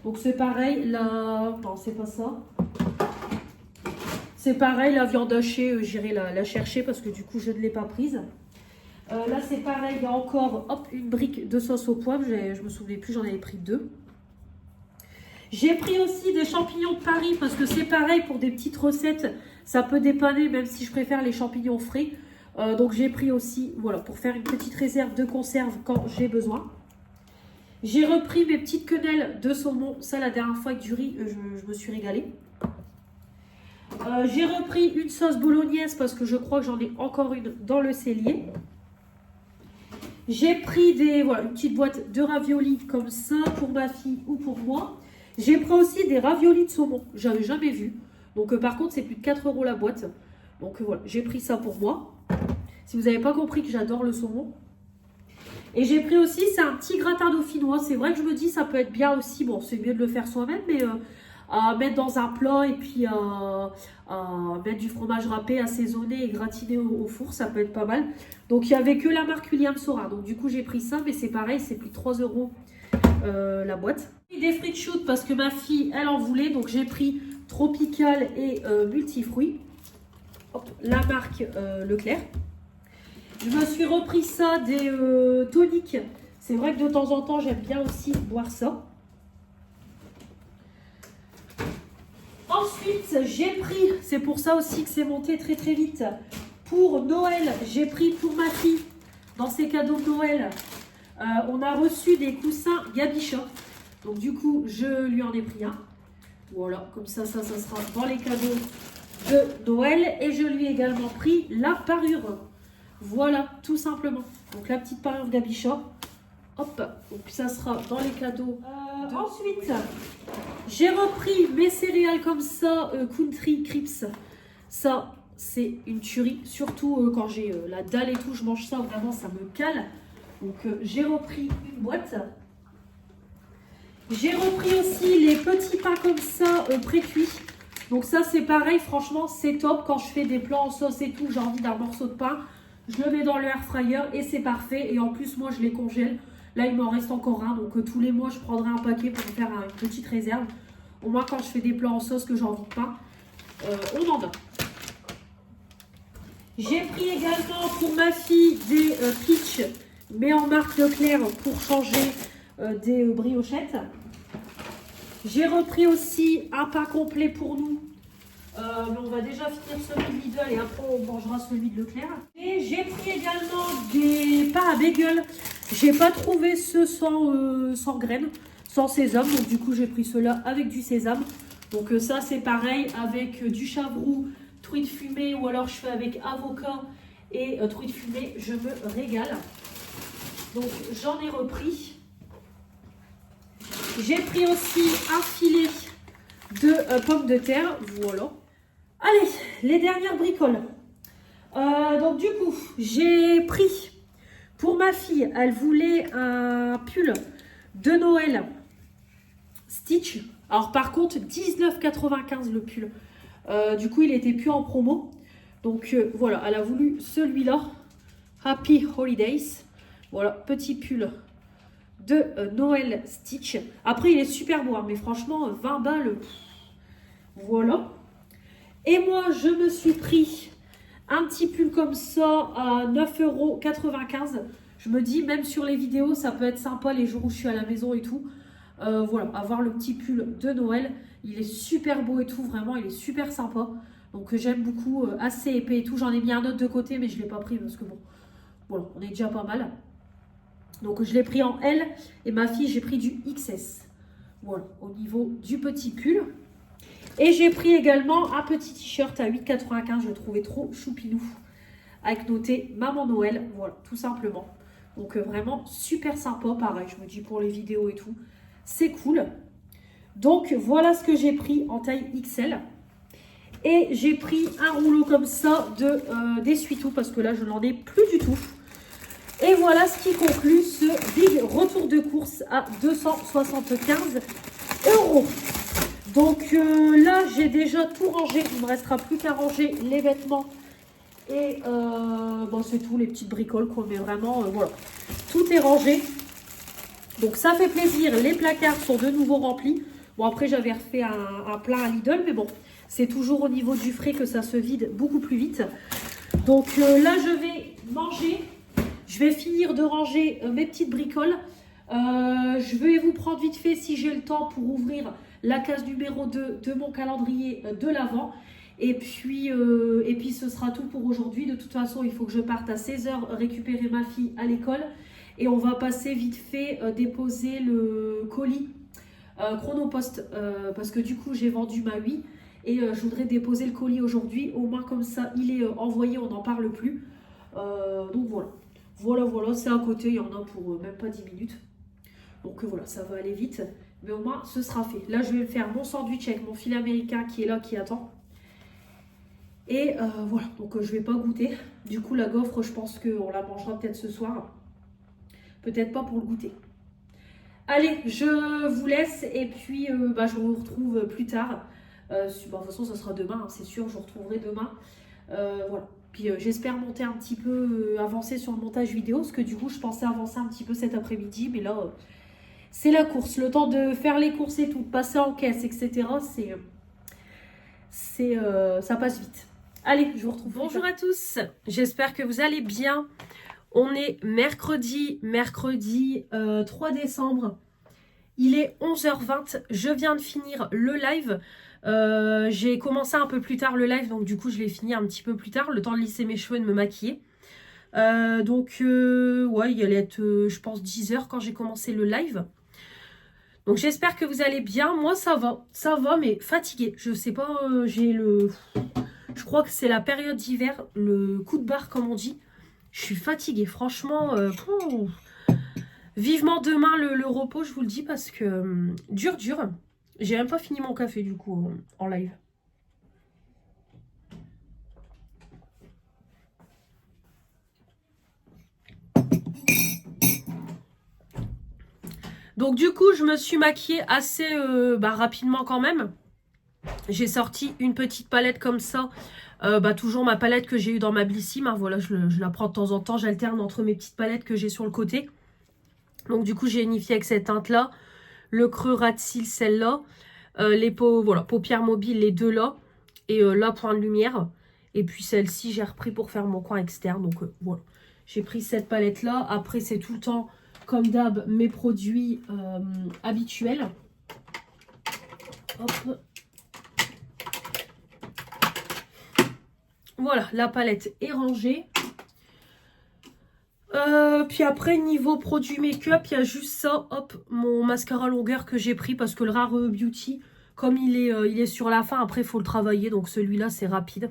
Donc c'est pareil, non c'est pas ça. C'est pareil, la viande hachée, j'irai la chercher parce que du coup je ne l'ai pas prise. Là c'est pareil, il y a encore hop, une brique de sauce au poivre, je me souvenais plus, j'en avais pris 2. J'ai pris aussi des champignons de Paris parce que c'est pareil pour des petites recettes, ça peut dépanner même si je préfère les champignons frais. Donc j'ai pris aussi, voilà, pour faire une petite réserve de conserve quand j'ai besoin. J'ai repris mes petites quenelles de saumon, ça la dernière fois avec du riz, je me suis régalée. J'ai repris une sauce bolognaise parce que je crois que j'en ai encore une dans le cellier. J'ai pris une petite boîte de raviolis comme ça pour ma fille ou pour moi. J'ai pris aussi des raviolis de saumon, j'avais jamais vu. Donc par contre c'est plus de 4 € la boîte. Donc voilà, j'ai pris ça pour moi. Si vous n'avez pas compris que j'adore le saumon. Et j'ai pris aussi, c'est un petit gratin dauphinois. C'est vrai que je me dis ça peut être bien aussi. Bon, c'est mieux de le faire soi-même, mais à mettre dans un plat et puis à mettre du fromage râpé, assaisonné et gratiné au four, ça peut être pas mal. Donc il n'y avait que la marque William Saurin. Donc du coup j'ai pris ça, mais c'est pareil, c'est plus de 3 € la boîte. Des frites shoot parce que ma fille, elle en voulait. Donc j'ai pris Tropical et Multifruits. Hop, la marque Leclerc. Je me suis repris ça, des toniques. C'est vrai que de temps en temps, j'aime bien aussi boire ça. Ensuite, j'ai pris, c'est pour ça aussi que c'est monté très très vite. Pour Noël, j'ai pris pour ma fille, dans ses cadeaux de Noël, on a reçu des coussins Gabicha. Donc du coup, je lui en ai pris un. Voilà, comme ça sera dans les cadeaux de Noël. Et je lui ai également pris la parure. Voilà, tout simplement. Donc la petite parure Gabicha. Hop, donc ça sera dans les cadeaux. Ensuite, j'ai repris mes céréales comme ça, Country Crips. Ça, c'est une tuerie. Surtout quand j'ai la dalle et tout, je mange ça, vraiment, ça me cale. Donc j'ai repris une boîte. J'ai repris aussi les petits pains comme ça, pré-cuits. Donc ça, c'est pareil, franchement, c'est top. Quand je fais des plats en sauce et tout, j'ai envie d'un morceau de pain. Je le mets dans le air fryer et c'est parfait. Et en plus, moi, je les congèle. Là, il m'en reste encore un. Donc, tous les mois, je prendrai un paquet pour me faire une petite réserve. Au moins, quand je fais des plats en sauce que j'ai envie de pain, on en a. J'ai pris également pour ma fille des peach, mais en marque Leclerc pour changer des briochettes. J'ai repris aussi un pain complet pour nous. Mais on va déjà finir celui de Lidl et après on mangera celui de Leclerc. Et j'ai pris également des pains à bagel. J'ai pas trouvé ceux sans graines, sans sésame. Donc du coup j'ai pris ceux-là avec du sésame. Donc ça c'est pareil avec du chavroux, truite fumée ou alors je fais avec avocat et truite fumée. Je me régale. Donc j'en ai repris. J'ai pris aussi un filet de pommes de terre. Voilà. Allez, les dernières bricoles. Donc du coup, j'ai pris pour ma fille, elle voulait un pull de Noël Stitch. Alors par contre, 19,95 le pull. Du coup, il n'était plus en promo. Donc voilà, elle a voulu celui-là. Happy Holidays. Voilà, petit pull de Noël Stitch. Après, il est super beau, hein, mais franchement, 20 balles. Voilà. Et moi, je me suis pris un petit pull comme ça à 9,95 €. Je me dis, même sur les vidéos, ça peut être sympa les jours où je suis à la maison et tout. Voilà, avoir le petit pull de Noël. Il est super beau et tout, vraiment, il est super sympa. Donc j'aime beaucoup, assez épais et tout. J'en ai mis un autre de côté, mais je ne l'ai pas pris parce que bon, voilà, on est déjà pas mal. Donc je l'ai pris en L et ma fille, j'ai pris du XS. Voilà, au niveau du petit pull. Et j'ai pris également un petit t-shirt à 8,95 €. Je le trouvais trop choupinou. Avec noté Maman Noël. Voilà, tout simplement. Donc vraiment super sympa. Pareil, je me dis pour les vidéos et tout. C'est cool. Donc voilà ce que j'ai pris en taille XL. Et j'ai pris un rouleau comme ça d'essuie-tout. Parce que là, je n'en ai plus du tout. Et Et voilà ce qui conclut ce big retour de course à 275 €. Donc là, j'ai déjà tout rangé. Il ne me restera plus qu'à ranger les vêtements. Et bon, c'est tout, les petites bricoles, quoi. Mais vraiment, voilà. Tout est rangé. Donc ça fait plaisir. Les placards sont de nouveau remplis. Bon, après, j'avais refait un plein à Lidl. Mais bon, c'est toujours au niveau du frais que ça se vide beaucoup plus vite. Donc là, je vais manger. Je vais finir de ranger mes petites bricoles. Je vais vous prendre vite fait, si j'ai le temps, pour ouvrir la case numéro 2 de mon calendrier de l'Avent. Et puis ce sera tout pour aujourd'hui. De toute façon, il faut que je parte à 16 h récupérer ma fille à l'école. Et on va passer vite fait déposer le colis Chronopost. Parce que du coup, j'ai vendu ma Wii. Et je voudrais déposer le colis aujourd'hui. Au moins comme ça, il est envoyé, on n'en parle plus. Donc voilà. Voilà, c'est à côté. Il y en a pour même pas 10 minutes. Donc voilà, ça va aller vite. Mais au moins, ce sera fait. Là, je vais faire mon sandwich avec mon filet américain qui est là, qui attend. Et voilà, donc je vais pas goûter. Du coup, la gaufre, je pense qu'on la mangera peut-être ce soir. Peut-être pas pour le goûter. Allez, je vous laisse et puis je vous retrouve plus tard. Bon, de toute façon, ça sera demain, hein, c'est sûr, je vous retrouverai demain. Voilà. Puis j'espère monter un petit peu, avancer sur le montage vidéo, parce que du coup, je pensais avancer un petit peu cet après-midi, mais là, c'est la course. Le temps de faire les courses et tout, de passer en caisse, etc., ça passe vite. Allez, je vous retrouve. Bonjour à tous, j'espère que vous allez bien. On est mercredi 3 décembre. Il est 11h20, je viens de finir le live. J'ai commencé un peu plus tard le live, donc du coup je l'ai fini un petit peu plus tard, le temps de lisser mes cheveux et de me maquiller. Ouais, il allait être, je pense, 10 h quand j'ai commencé le live. Donc j'espère que vous allez bien. Moi ça va, mais fatiguée. Je sais pas, je crois que c'est la période d'hiver, le coup de barre comme on dit. Je suis fatiguée, franchement. Vivement demain le repos, je vous le dis, parce que dur. J'ai même pas fini mon café du coup en live. Donc du coup, je me suis maquillée assez rapidement quand même. J'ai sorti une petite palette comme ça. Toujours ma palette que j'ai eue dans ma Blissim. Hein, voilà, je la prends de temps en temps. J'alterne entre mes petites palettes que j'ai sur le côté. Donc du coup, j'ai unifié avec cette teinte-là. Le creux ras de cils, celle-là. Les paupières mobiles, les deux là. Et là, point de lumière. Et puis celle-ci, j'ai repris pour faire mon coin externe. Donc voilà, j'ai pris cette palette-là. Après, c'est tout le temps, comme d'hab, mes produits habituels. Hop. Voilà, la palette est rangée. Puis après, niveau produit make-up, il y a juste ça. Hop, mon mascara longueur que j'ai pris parce que le Rare Beauty, comme il est sur la fin, après, il faut le travailler. Donc celui-là, c'est rapide.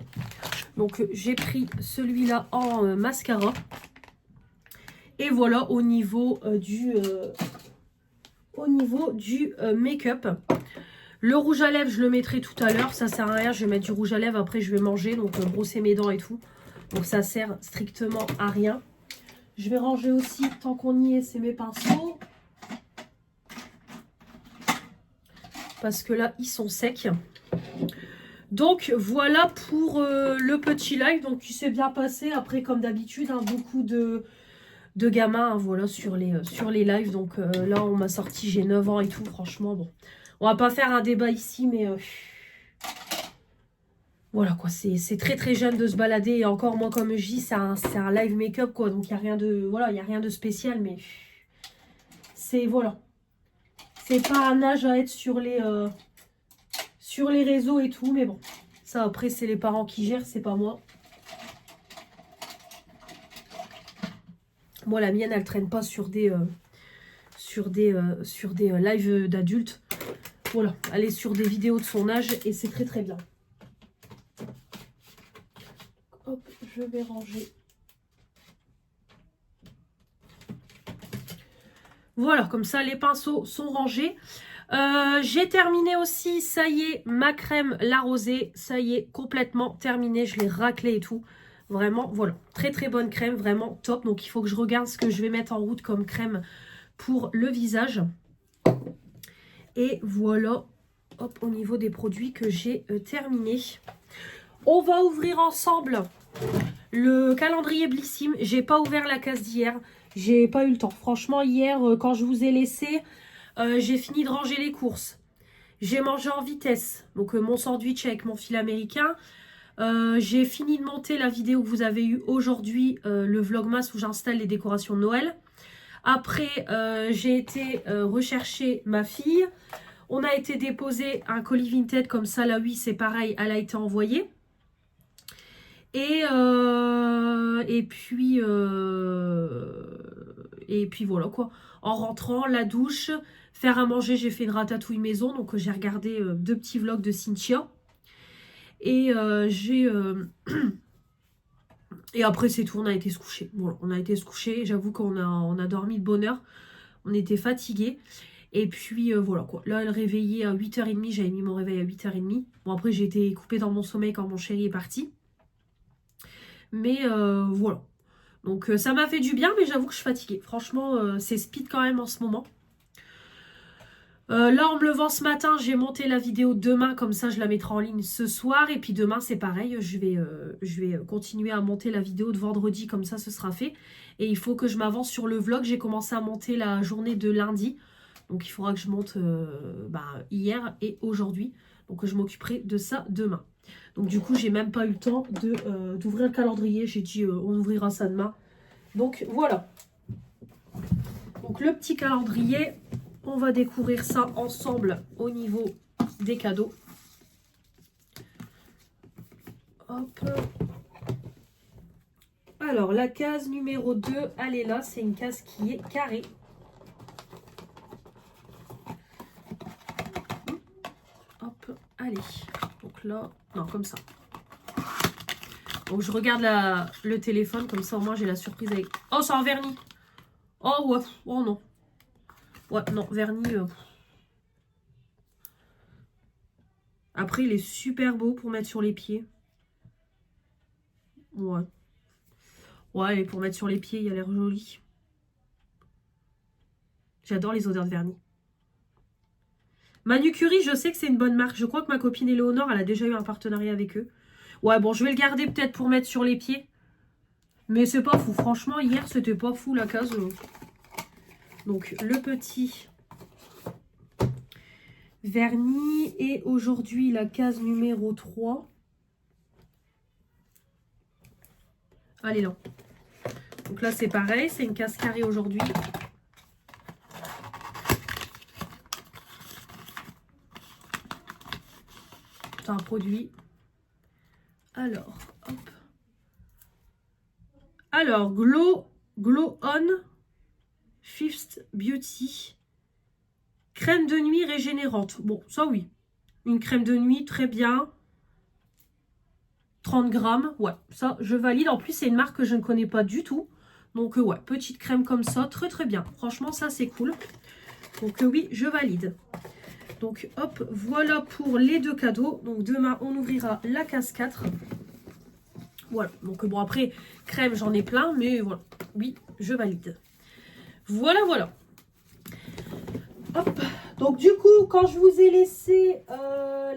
Donc j'ai pris celui-là en mascara. Et voilà, au niveau du make-up. Le rouge à lèvres, je le mettrai tout à l'heure. Ça sert à rien, je vais mettre du rouge à lèvres. Après, je vais manger, donc brosser mes dents et tout. Donc ça sert strictement à rien. Je vais ranger aussi, tant qu'on y est, c'est mes pinceaux. Parce que là, ils sont secs. Donc, voilà pour le petit live. Donc, il s'est bien passé. Après, comme d'habitude, hein, beaucoup de gamins, hein, voilà, sur les lives. Donc, là, on m'a sorti, j'ai 9 ans et tout. Franchement, bon. On va pas faire un débat ici, mais... voilà quoi, c'est très jeune de se balader. Et encore, moi, comme je dis, c'est un live make-up quoi. Donc il n'y a rien de. Voilà, il n'y a rien de spécial, mais c'est. Voilà. C'est pas un âge à être sur les réseaux et tout. Mais bon. Ça après, c'est les parents qui gèrent, c'est pas moi. Moi, la mienne, elle traîne pas sur des lives d'adultes. Voilà, elle est sur des vidéos de son âge et c'est très bien. Hop, je vais ranger. Voilà, comme ça, les pinceaux sont rangés. J'ai terminé aussi, ça y est, ma crème, la rosée. Ça y est, complètement terminé. Je l'ai raclée et tout. Vraiment, voilà. Très très bonne crème, vraiment top. Donc il faut que je regarde ce que je vais mettre en route comme crème pour le visage. Et voilà, hop, au niveau des produits que j'ai terminé. On va ouvrir ensemble le calendrier Blissim. J'ai pas ouvert la case d'hier. J'ai pas eu le temps. Franchement, hier, quand je vous ai laissé, j'ai fini de ranger les courses. J'ai mangé en vitesse. Donc, mon sandwich avec mon fil américain. J'ai fini de monter la vidéo que vous avez eue aujourd'hui, le vlogmas où j'installe les décorations de Noël. Après, j'ai été rechercher ma fille. On a été déposer un colis Vinted comme ça. La 8, c'est pareil, elle a été envoyée. Et puis voilà quoi. En rentrant, la douche, faire à manger, j'ai fait une ratatouille maison. Donc j'ai regardé 2 petits vlogs de Cynthia. Et et après c'est tout, on a été se coucher. Voilà, on a été se coucher. J'avoue on a dormi de bonne heure. On était fatigués. Et puis voilà quoi. Là, elle réveillait à 8h30. J'avais mis mon réveil à 8h30. Bon, après, j'ai été coupée dans mon sommeil quand mon chéri est parti. Mais voilà. Donc ça m'a fait du bien, mais j'avoue que je suis fatiguée. Franchement, c'est speed quand même en ce moment. Là, en me levant ce matin, j'ai monté la vidéo demain. Comme ça, je la mettrai en ligne ce soir. Et puis demain, c'est pareil. Je vais continuer à monter la vidéo de vendredi. Comme ça, ce sera fait. Et il faut que je m'avance sur le vlog. J'ai commencé à monter la journée de lundi. Donc il faudra que je monte hier et aujourd'hui. Donc je m'occuperai de ça demain. Donc du coup, j'ai même pas eu le temps d'ouvrir le calendrier. J'ai dit on ouvrira ça demain. Donc voilà. Donc le petit calendrier, on va découvrir ça ensemble au niveau des cadeaux. Hop. Alors la case numéro 2, elle est là. C'est une case qui est carrée. Allez, donc là, non, comme ça. Donc je regarde le téléphone, comme ça au moins j'ai la surprise avec... Oh, c'est en vernis. Oh, ouais, oh non. Ouais, non, vernis... Après, il est super beau pour mettre sur les pieds. Ouais. Ouais, et pour mettre sur les pieds, il a l'air joli. J'adore les odeurs de vernis. Manucurie, je sais que c'est une bonne marque. Je crois que ma copine Éléonore, elle a déjà eu un partenariat avec eux. Ouais, bon, je vais le garder peut-être pour mettre sur les pieds. Mais c'est pas fou. Franchement, hier, c'était pas fou la case. Donc, le petit vernis. Et aujourd'hui, la case numéro 3. Allez, là. Donc là, c'est pareil. C'est une case carrée aujourd'hui. C'est un produit. Alors, hop. Alors, Glow On Fifth Beauty. Crème de nuit régénérante. Bon, ça oui. Une crème de nuit, très bien. 30 grammes. Ouais, ça, je valide. En plus, c'est une marque que je ne connais pas du tout. Donc, ouais, petite crème comme ça. Très, très bien. Franchement, ça, c'est cool. Donc, oui, je valide. Donc, hop, voilà pour les 2 cadeaux. Donc, demain, on ouvrira la case 4. Voilà. Donc, bon, après, crème, j'en ai plein. Mais voilà. Oui, je valide. Voilà, voilà. Hop. Donc, du coup, quand je vous ai laissé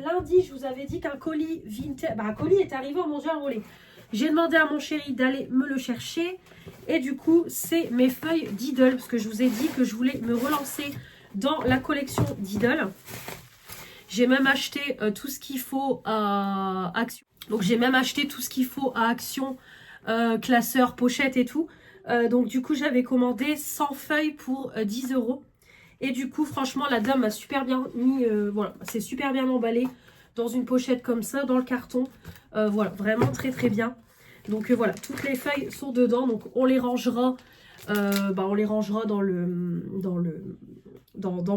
lundi, je vous avais dit qu'un colis Vinted... Bah, un colis est arrivé en manger à rouler. J'ai demandé à mon chéri d'aller me le chercher. Et du coup, c'est mes feuilles Diddle. Parce que je vous ai dit que je voulais me relancer dans la collection Diddle. J'ai même acheté tout ce qu'il faut à Action. Donc j'ai même acheté tout ce qu'il faut à Action, classeur, pochette et tout. Donc du coup j'avais commandé 100 feuilles pour 10 €. Et du coup franchement la dame m'a super bien mis, voilà, c'est super bien emballé dans une pochette comme ça, dans le carton. Voilà, vraiment très très bien. Donc voilà, toutes les feuilles sont dedans. Donc on les rangera, on les rangera dans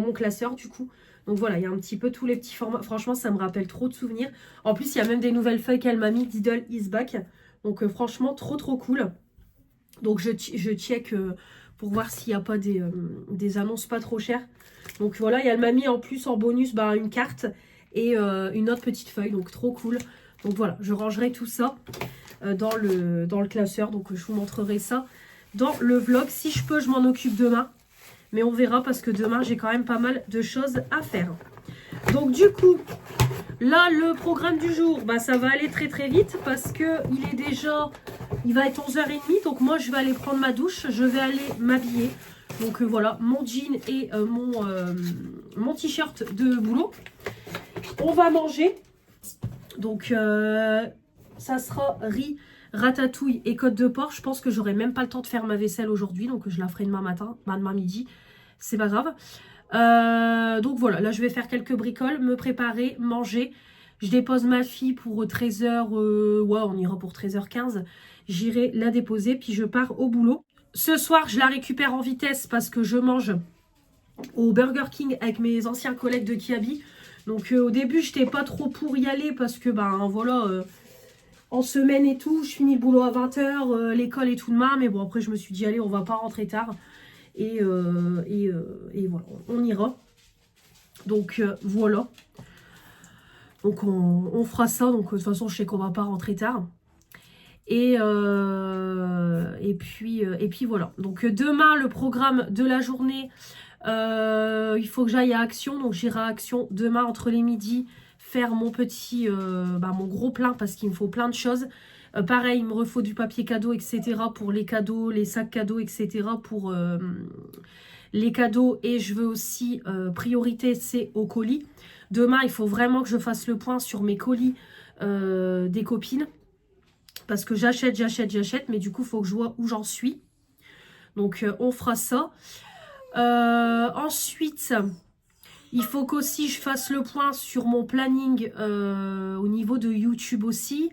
mon classeur du coup. Donc voilà, il y a un petit peu tous les petits formats. Franchement, ça me rappelle trop de souvenirs. En plus, il y a même des nouvelles feuilles qu'elle m'a mis. Diddle is back. Donc franchement, trop trop cool. Donc je check pour voir s'il n'y a pas des annonces pas trop chères. Donc voilà, et elle m'a mis en plus en bonus une carte et une autre petite feuille. Donc trop cool. Donc voilà, je rangerai tout ça. dans le classeur. Donc je vous montrerai ça dans le vlog. Si je peux, je m'en occupe demain. Mais on verra parce que demain, j'ai quand même pas mal de choses à faire. Donc du coup, là, le programme du jour, bah, ça va aller très très vite parce que il va être 11h30. Donc moi, je vais aller prendre ma douche. Je vais aller m'habiller. Donc voilà, mon jean et mon t-shirt de boulot. On va manger. Donc ça sera riz, ratatouille et côte de porc. Je pense que j'aurai même pas le temps de faire ma vaisselle aujourd'hui. Donc je la ferai demain matin, demain midi. C'est pas grave. Donc voilà, là je vais faire quelques bricoles, me préparer, manger. Je dépose ma fille pour 13h. Ouais, on ira pour 13h15. J'irai la déposer, puis je pars au boulot. Ce soir, je la récupère en vitesse parce que je mange au Burger King avec mes anciens collègues de Kiabi. Donc au début, je n'étais pas trop pour y aller parce que, ben voilà, en semaine et tout, je finis le boulot à 20h, l'école et tout demain. Mais bon, après, je me suis dit, allez, on va pas rentrer tard. Et voilà, on ira. Donc voilà. Donc on fera ça. Donc de toute façon, je sais qu'on va pas rentrer tard. Et puis voilà. Donc demain, le programme de la journée, il faut que j'aille à Action. Donc j'irai à Action demain entre les midis faire mon petit, mon gros plein parce qu'il me faut plein de choses. Pareil, il me refaut du papier cadeau, etc. pour les cadeaux, les sacs cadeaux, etc. pour les cadeaux. Et je veux aussi, priorité, c'est aux colis. Demain, il faut vraiment que je fasse le point sur mes colis des copines. Parce que j'achète, mais du coup, il faut que je vois où j'en suis. Donc, on fera ça. Ensuite, il faut qu'aussi je fasse le point sur mon planning au niveau de YouTube aussi.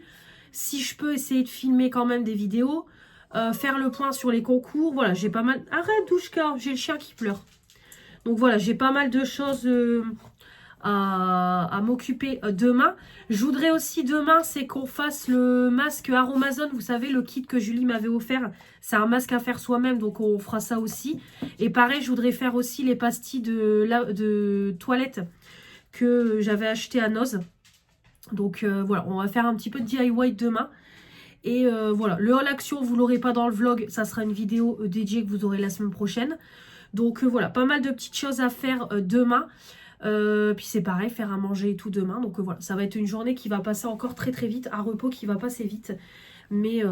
Si je peux essayer de filmer quand même des vidéos. Faire le point sur les concours. Voilà, j'ai pas mal... Arrête, Douchka, j'ai le chien qui pleure. Donc voilà, j'ai pas mal de choses... à m'occuper demain. Je voudrais aussi demain, c'est qu'on fasse le masque Aromazone. Vous savez, le kit que Julie m'avait offert. C'est un masque à faire soi-même, donc on fera ça aussi. Et pareil, je voudrais faire aussi les pastilles de toilette que j'avais acheté à Noz. Donc voilà, on va faire un petit peu de DIY demain. Et voilà, le haul action, vous l'aurez pas dans le vlog. Ça sera une vidéo dédiée que vous aurez la semaine prochaine. Donc voilà, pas mal de petites choses à faire demain. Puis c'est pareil, faire à manger et tout demain. Donc voilà, ça va être une journée qui va passer encore très très vite. Un repos qui va passer vite. Mais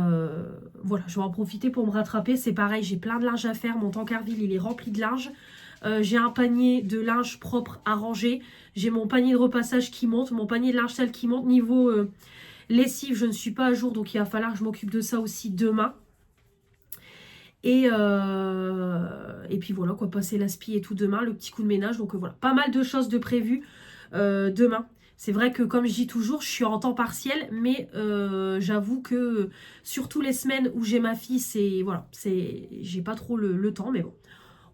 voilà, je vais en profiter pour me rattraper. C'est pareil, j'ai plein de linge à faire. Mon Tancarville, il est rempli de linge. J'ai un panier de linge propre à ranger. J'ai mon panier de repassage qui monte. Mon panier de linge sale qui monte. Niveau lessive, je ne suis pas à jour. Donc il va falloir que je m'occupe de ça aussi demain. Et puis voilà, quoi, passer l'aspi et tout demain, le petit coup de ménage. Donc voilà, pas mal de choses de prévues demain. C'est vrai que comme je dis toujours, je suis en temps partiel, mais j'avoue que surtout les semaines où j'ai ma fille, c'est voilà, j'ai pas trop le temps, mais bon,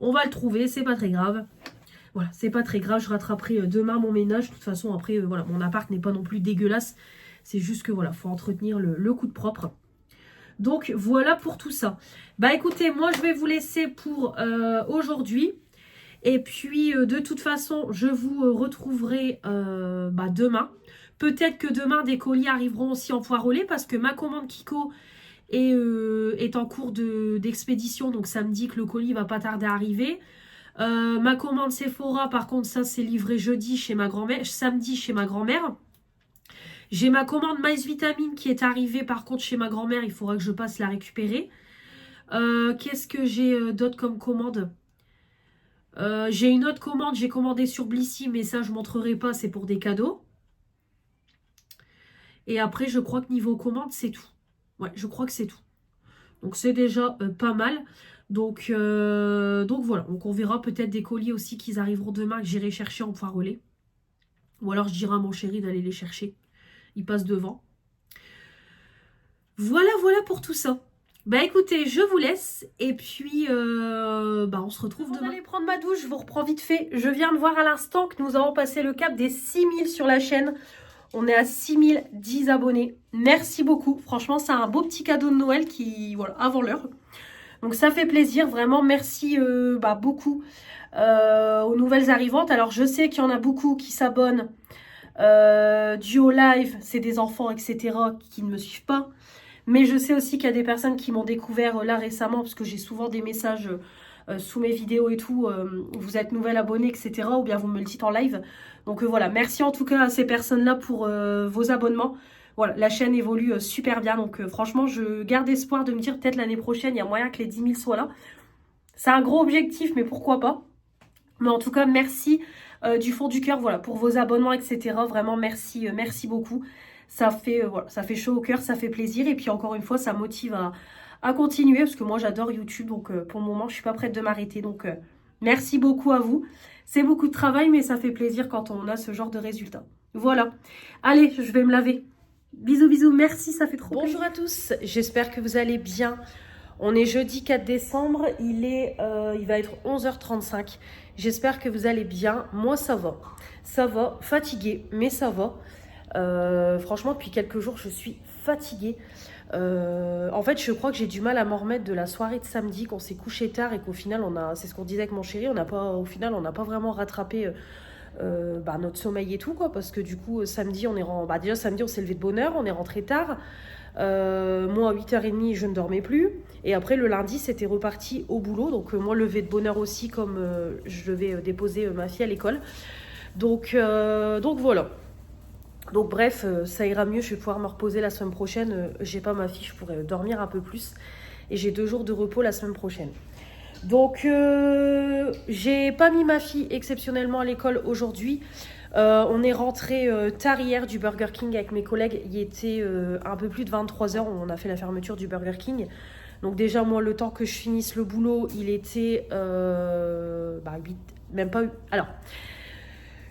on va le trouver, c'est pas très grave. Voilà, c'est pas très grave, je rattraperai demain mon ménage. De toute façon, après, voilà, mon appart n'est pas non plus dégueulasse. C'est juste que voilà, faut entretenir le coup de propre. Donc voilà pour tout ça. Bah écoutez, moi je vais vous laisser pour aujourd'hui. Et puis de toute façon, je vous retrouverai demain. Peut-être que demain des colis arriveront aussi en poids relais parce que ma commande Kiko est en cours d'expédition. Donc ça me dit que le colis va pas tarder à arriver. Ma commande Sephora, par contre, ça c'est livré jeudi chez ma grand-mère, samedi chez ma grand-mère. J'ai ma commande Maïs Vitamine qui est arrivée par contre chez ma grand-mère. Il faudra que je passe la récupérer. Qu'est-ce que j'ai d'autre comme commande? J'ai une autre commande. J'ai commandé sur Blissy, mais ça je ne montrerai pas. C'est pour des cadeaux. Et après, je crois que niveau commande, c'est tout. Ouais, je crois que c'est tout. Donc c'est déjà pas mal. Donc voilà. Donc on verra peut-être des colis aussi qui arriveront demain que j'irai chercher en poids relais. Ou alors je dirai à mon chéri d'aller les chercher. Il passe devant. Voilà pour tout ça. Bah écoutez, je vous laisse. Et puis, on se retrouve demain. Allez prendre ma douche, je vous reprends vite fait. Je viens de voir à l'instant que nous avons passé le cap des 6000 sur la chaîne. On est à 6010 abonnés. Merci beaucoup. Franchement, c'est un beau petit cadeau de Noël qui, voilà, avant l'heure. Donc ça fait plaisir, vraiment. Merci beaucoup aux nouvelles arrivantes. Alors, je sais qu'il y en a beaucoup qui s'abonnent. Duo live, c'est des enfants, etc. qui ne me suivent pas. Mais je sais aussi qu'il y a des personnes qui m'ont découvert là récemment, parce que j'ai souvent des messages sous mes vidéos et tout, vous êtes nouvelle abonnée, etc. Ou bien vous me le dites en live. Donc voilà, merci en tout cas à ces personnes-là pour vos abonnements. Voilà, la chaîne évolue super bien. Donc franchement, je garde espoir de me dire peut-être l'année prochaine, il y a moyen que les 10 000 soient là. C'est un gros objectif, mais pourquoi pas. Mais en tout cas, merci du fond du cœur, voilà, pour vos abonnements, etc. Vraiment, merci, merci beaucoup. Ça fait, voilà, ça fait chaud au cœur, ça fait plaisir. Et puis encore une fois, ça motive à continuer, parce que moi, j'adore YouTube. Donc pour le moment, je suis pas prête de m'arrêter. Donc merci beaucoup à vous. C'est beaucoup de travail, mais ça fait plaisir quand on a ce genre de résultats. Voilà. Allez, je vais me laver. Bisous, bisous. Merci, ça fait trop plaisir. Bonjour à tous. J'espère que vous allez bien. On est jeudi 4 décembre, il va être 11h35. J'espère que vous allez bien. Moi, ça va. Ça va, fatiguée, mais ça va. Franchement, depuis quelques jours, je suis fatiguée. En fait, je crois que j'ai du mal à m'en remettre de la soirée de samedi, qu'on s'est couché tard et qu'au final, c'est ce qu'on disait avec mon chéri, au final, on n'a pas vraiment rattrapé notre sommeil et tout, quoi. Parce que du coup, samedi, déjà samedi, on s'est levé de bonne heure, on est rentré tard. Moi à 8h30 je ne dormais plus et après le lundi c'était reparti au boulot, donc moi levé de bonne heure aussi comme je devais déposer ma fille à l'école, donc voilà, donc bref, ça ira mieux, je vais pouvoir me reposer la semaine prochaine, j'ai pas ma fille, je pourrais dormir un peu plus et j'ai 2 jours de repos la semaine prochaine. Donc j'ai pas mis ma fille exceptionnellement à l'école aujourd'hui. On est rentré tard hier du Burger King avec mes collègues. Il était un peu plus de 23h. On a fait la fermeture du Burger King. Donc déjà, moi, le temps que je finisse le boulot, il était 8, même pas... Alors,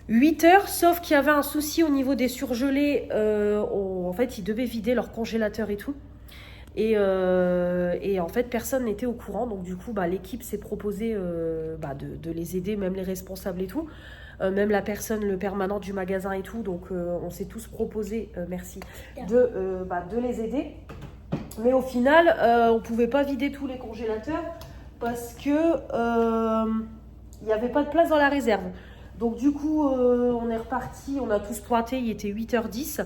8h, sauf qu'il y avait un souci au niveau des surgelés. En fait, ils devaient vider leur congélateur et tout. Et en fait, personne n'était au courant. Donc du coup, l'équipe s'est proposée de les aider, même les responsables et tout. Même la personne, le permanent du magasin et tout. Donc on s'est tous proposé, merci, de les aider. Mais au final, on ne pouvait pas vider tous les congélateurs parce que il n'y avait pas de place dans la réserve. Donc du coup, on est reparti, on a tous pointé, il était 8h10.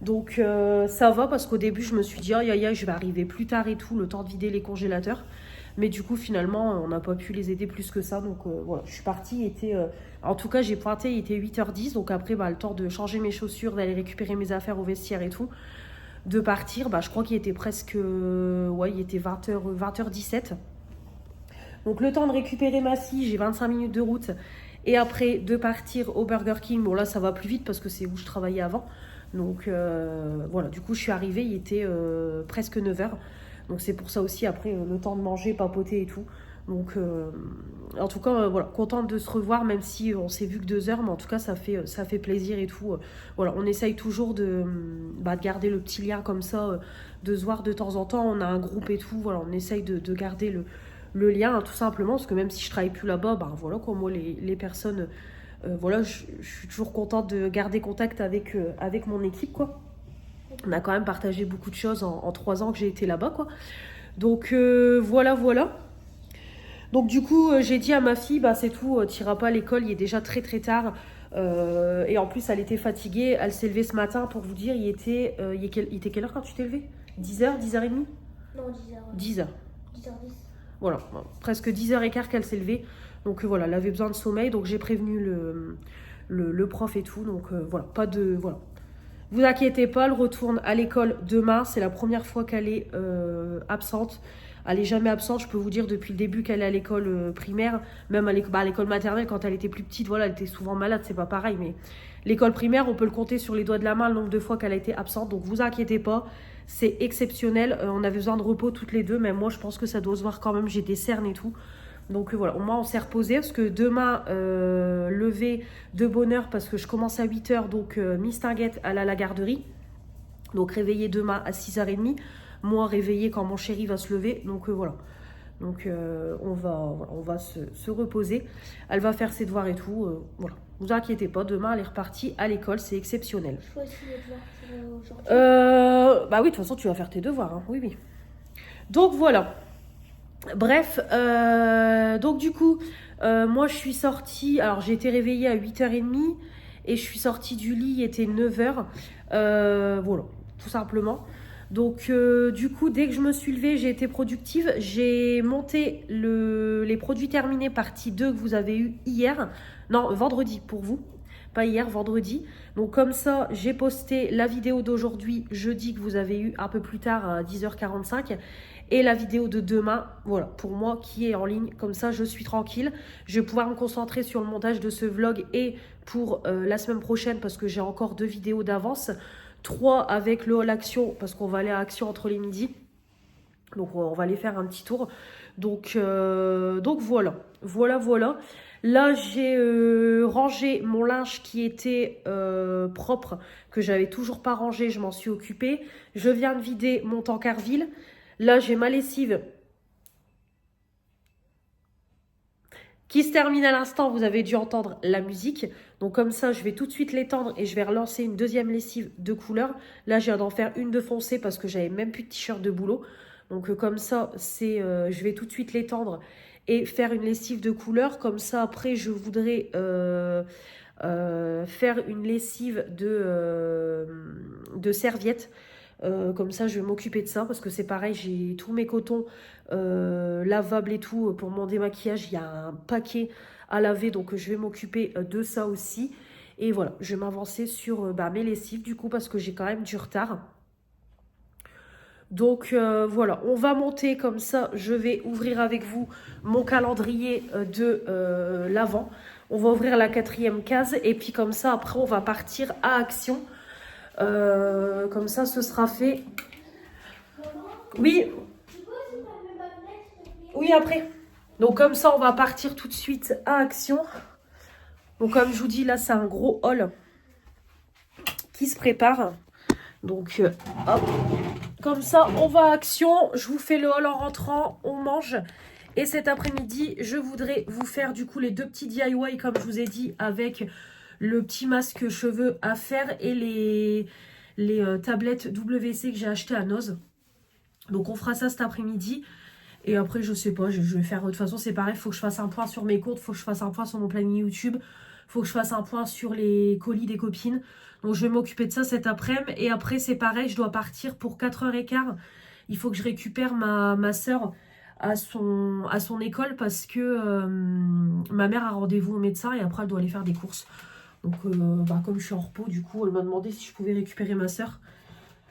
Donc ça va parce qu'au début, je me suis dit, je vais arriver plus tard et tout, le temps de vider les congélateurs. Mais du coup, finalement, on n'a pas pu les aider plus que ça. Donc voilà, je suis partie, en tout cas, j'ai pointé, il était 8h10. Donc après, le temps de changer mes chaussures, d'aller récupérer mes affaires au vestiaire et tout, de partir, je crois qu'il était presque, il était 20h17. Donc le temps de récupérer ma fille, j'ai 25 minutes de route. Et après, de partir au Burger King. Bon, là, ça va plus vite parce que c'est où je travaillais avant. Donc voilà, du coup, je suis arrivée, il était presque 9h. Donc c'est pour ça aussi, après, le temps de manger, papoter et tout. Donc en tout cas, voilà, contente de se revoir, même si on s'est vu que 2 heures. Mais en tout cas, ça fait plaisir et tout. Voilà, on essaye toujours de garder le petit lien comme ça, de se voir de temps en temps. On a un groupe et tout. Voilà, on essaye de garder le lien, tout simplement, parce que même si je travaille plus là-bas, voilà, quoi, moi les personnes, voilà, je suis toujours contente de garder contact avec mon équipe, quoi. On a quand même partagé beaucoup de choses en 3 ans que j'ai été là-bas, quoi. Donc voilà. Donc du coup, j'ai dit à ma fille, c'est tout, t'iras pas à l'école, il est déjà très très tard. Et en plus, elle était fatiguée, elle s'est levée ce matin, pour vous dire, il était quelle heure quand tu t'es levée? 10h, 10h30? Non, 10h. 10h. 10h10. Voilà, presque 10h15 qu'elle s'est levée. Donc voilà, elle avait besoin de sommeil. Donc j'ai prévenu le prof et tout. Donc voilà, voilà. Vous inquiétez pas, elle retourne à l'école demain. C'est la première fois qu'elle est absente. Elle n'est jamais absente, je peux vous dire, depuis le début qu'elle est à l'école primaire. Même à l'école maternelle, quand elle était plus petite, voilà, elle était souvent malade, c'est pas pareil. Mais l'école primaire, on peut le compter sur les doigts de la main, le nombre de fois qu'elle a été absente. Donc vous inquiétez pas. C'est exceptionnel, on avait besoin de repos toutes les deux, mais moi je pense que ça doit se voir quand même, j'ai des cernes et tout. Donc voilà, au moins on s'est reposé, parce que demain, lever de bonne heure, parce que je commence à 8h, donc Miss Tinguette, elle a la garderie. Donc réveillée demain à 6h30, moi réveillée quand mon chéri va se lever, donc voilà. Donc on va se reposer, elle va faire ses devoirs et tout, voilà. Vous inquiétez pas, demain elle est repartie à l'école, c'est exceptionnel. Je fais aussi les devoirs aujourd'hui. Oui, de toute façon tu vas faire tes devoirs, hein. Oui. Donc voilà. Bref, donc du coup, moi je suis sortie, alors j'ai été réveillée à 8h30 et je suis sortie du lit, il était 9h, voilà, tout simplement. Donc du coup, dès que je me suis levée, j'ai été productive. J'ai monté les produits terminés partie 2 que vous avez eu hier. Non, vendredi pour vous. Pas hier, vendredi. Donc comme ça, j'ai posté la vidéo d'aujourd'hui, jeudi, que vous avez eu un peu plus tard à 10h45. Et la vidéo de demain, voilà, pour moi qui est en ligne. Comme ça, je suis tranquille. Je vais pouvoir me concentrer sur le montage de ce vlog et pour la semaine prochaine parce que j'ai encore 2 vidéos d'avance. 3 avec le hall Action parce qu'on va aller à Action entre les midis. Donc on va aller faire un petit tour. Donc voilà. Voilà. Là j'ai rangé mon linge qui était propre, que j'avais toujours pas rangé, je m'en suis occupée. Je viens de vider mon tankerville. Là j'ai ma lessive qui se termine à l'instant, vous avez dû entendre la musique. Donc comme ça, je vais tout de suite l'étendre et je vais relancer une deuxième lessive de couleur. Là, je viens d'en faire une de foncé parce que j'avais même plus de t-shirt de boulot. Donc comme ça, je vais tout de suite l'étendre et faire une lessive de couleur. Comme ça, après, je voudrais faire une lessive de serviettes. Comme ça, je vais m'occuper de ça parce que c'est pareil, j'ai tous mes cotons lavables et tout pour mon démaquillage. Il y a un paquet à laver, donc je vais m'occuper de ça aussi. Et voilà, je vais m'avancer sur mes lessives du coup parce que j'ai quand même du retard. Donc voilà, on va monter comme ça. Je vais ouvrir avec vous mon calendrier de l'avant. On va ouvrir la 4e case et puis comme ça, après, on va partir à Action. Comme ça, ce sera fait. Oui. Oui, après. Donc comme ça, on va partir tout de suite à Action. Donc comme je vous dis, là, c'est un gros haul qui se prépare. Donc, hop. Comme ça, on va à Action. Je vous fais le haul en rentrant. On mange. Et cet après-midi, je voudrais vous faire du coup les 2 petits DIY, comme je vous ai dit, avec le petit masque cheveux à faire et les tablettes WC que j'ai acheté à Noz. Donc on fera ça cet après-midi. Et après, je sais pas, je vais faire... De toute façon, c'est pareil, il faut que je fasse un point sur mes comptes, il faut que je fasse un point sur mon planning YouTube, il faut que je fasse un point sur les colis des copines. Donc je vais m'occuper de ça cet après-midi. Et après, c'est pareil, je dois partir pour 4h15. Il faut que je récupère ma soeur à son école parce que ma mère a rendez-vous au médecin et après, elle doit aller faire des courses. Donc, comme je suis en repos, du coup, elle m'a demandé si je pouvais récupérer ma soeur.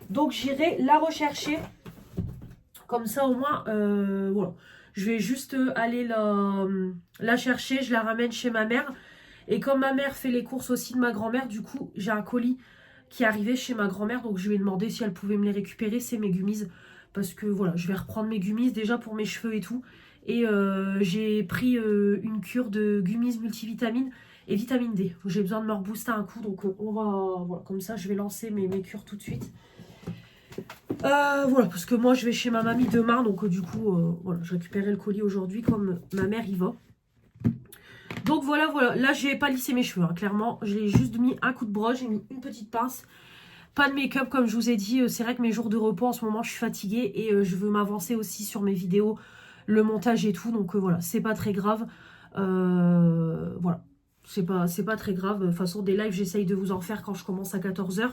Donc, j'irai la rechercher. Comme ça, au moins, voilà. Je vais juste aller la chercher. Je la ramène chez ma mère. Et comme ma mère fait les courses aussi de ma grand-mère, du coup, j'ai un colis qui est arrivé chez ma grand-mère. Donc, je lui ai demandé si elle pouvait me les récupérer. C'est mes gummies. Parce que, voilà, je vais reprendre mes gummies déjà pour mes cheveux et tout. Et j'ai pris une cure de gummies multivitamines et vitamine D. J'ai besoin de me rebooster un coup. Donc, on va... Voilà, comme ça, je vais lancer mes cures tout de suite. Voilà, parce que moi je vais chez ma mamie demain, donc du coup, voilà, je récupérais le colis aujourd'hui comme ma mère y va. Donc voilà, là j'ai pas lissé mes cheveux, hein, clairement, j'ai juste mis un coup de brosse, j'ai mis une petite pince. Pas de make-up comme je vous ai dit, c'est vrai que mes jours de repos en ce moment je suis fatiguée et je veux m'avancer aussi sur mes vidéos, le montage et tout, donc voilà, c'est pas très grave. Voilà, c'est pas très grave, de toute façon des lives j'essaye de vous en faire quand je commence à 14h.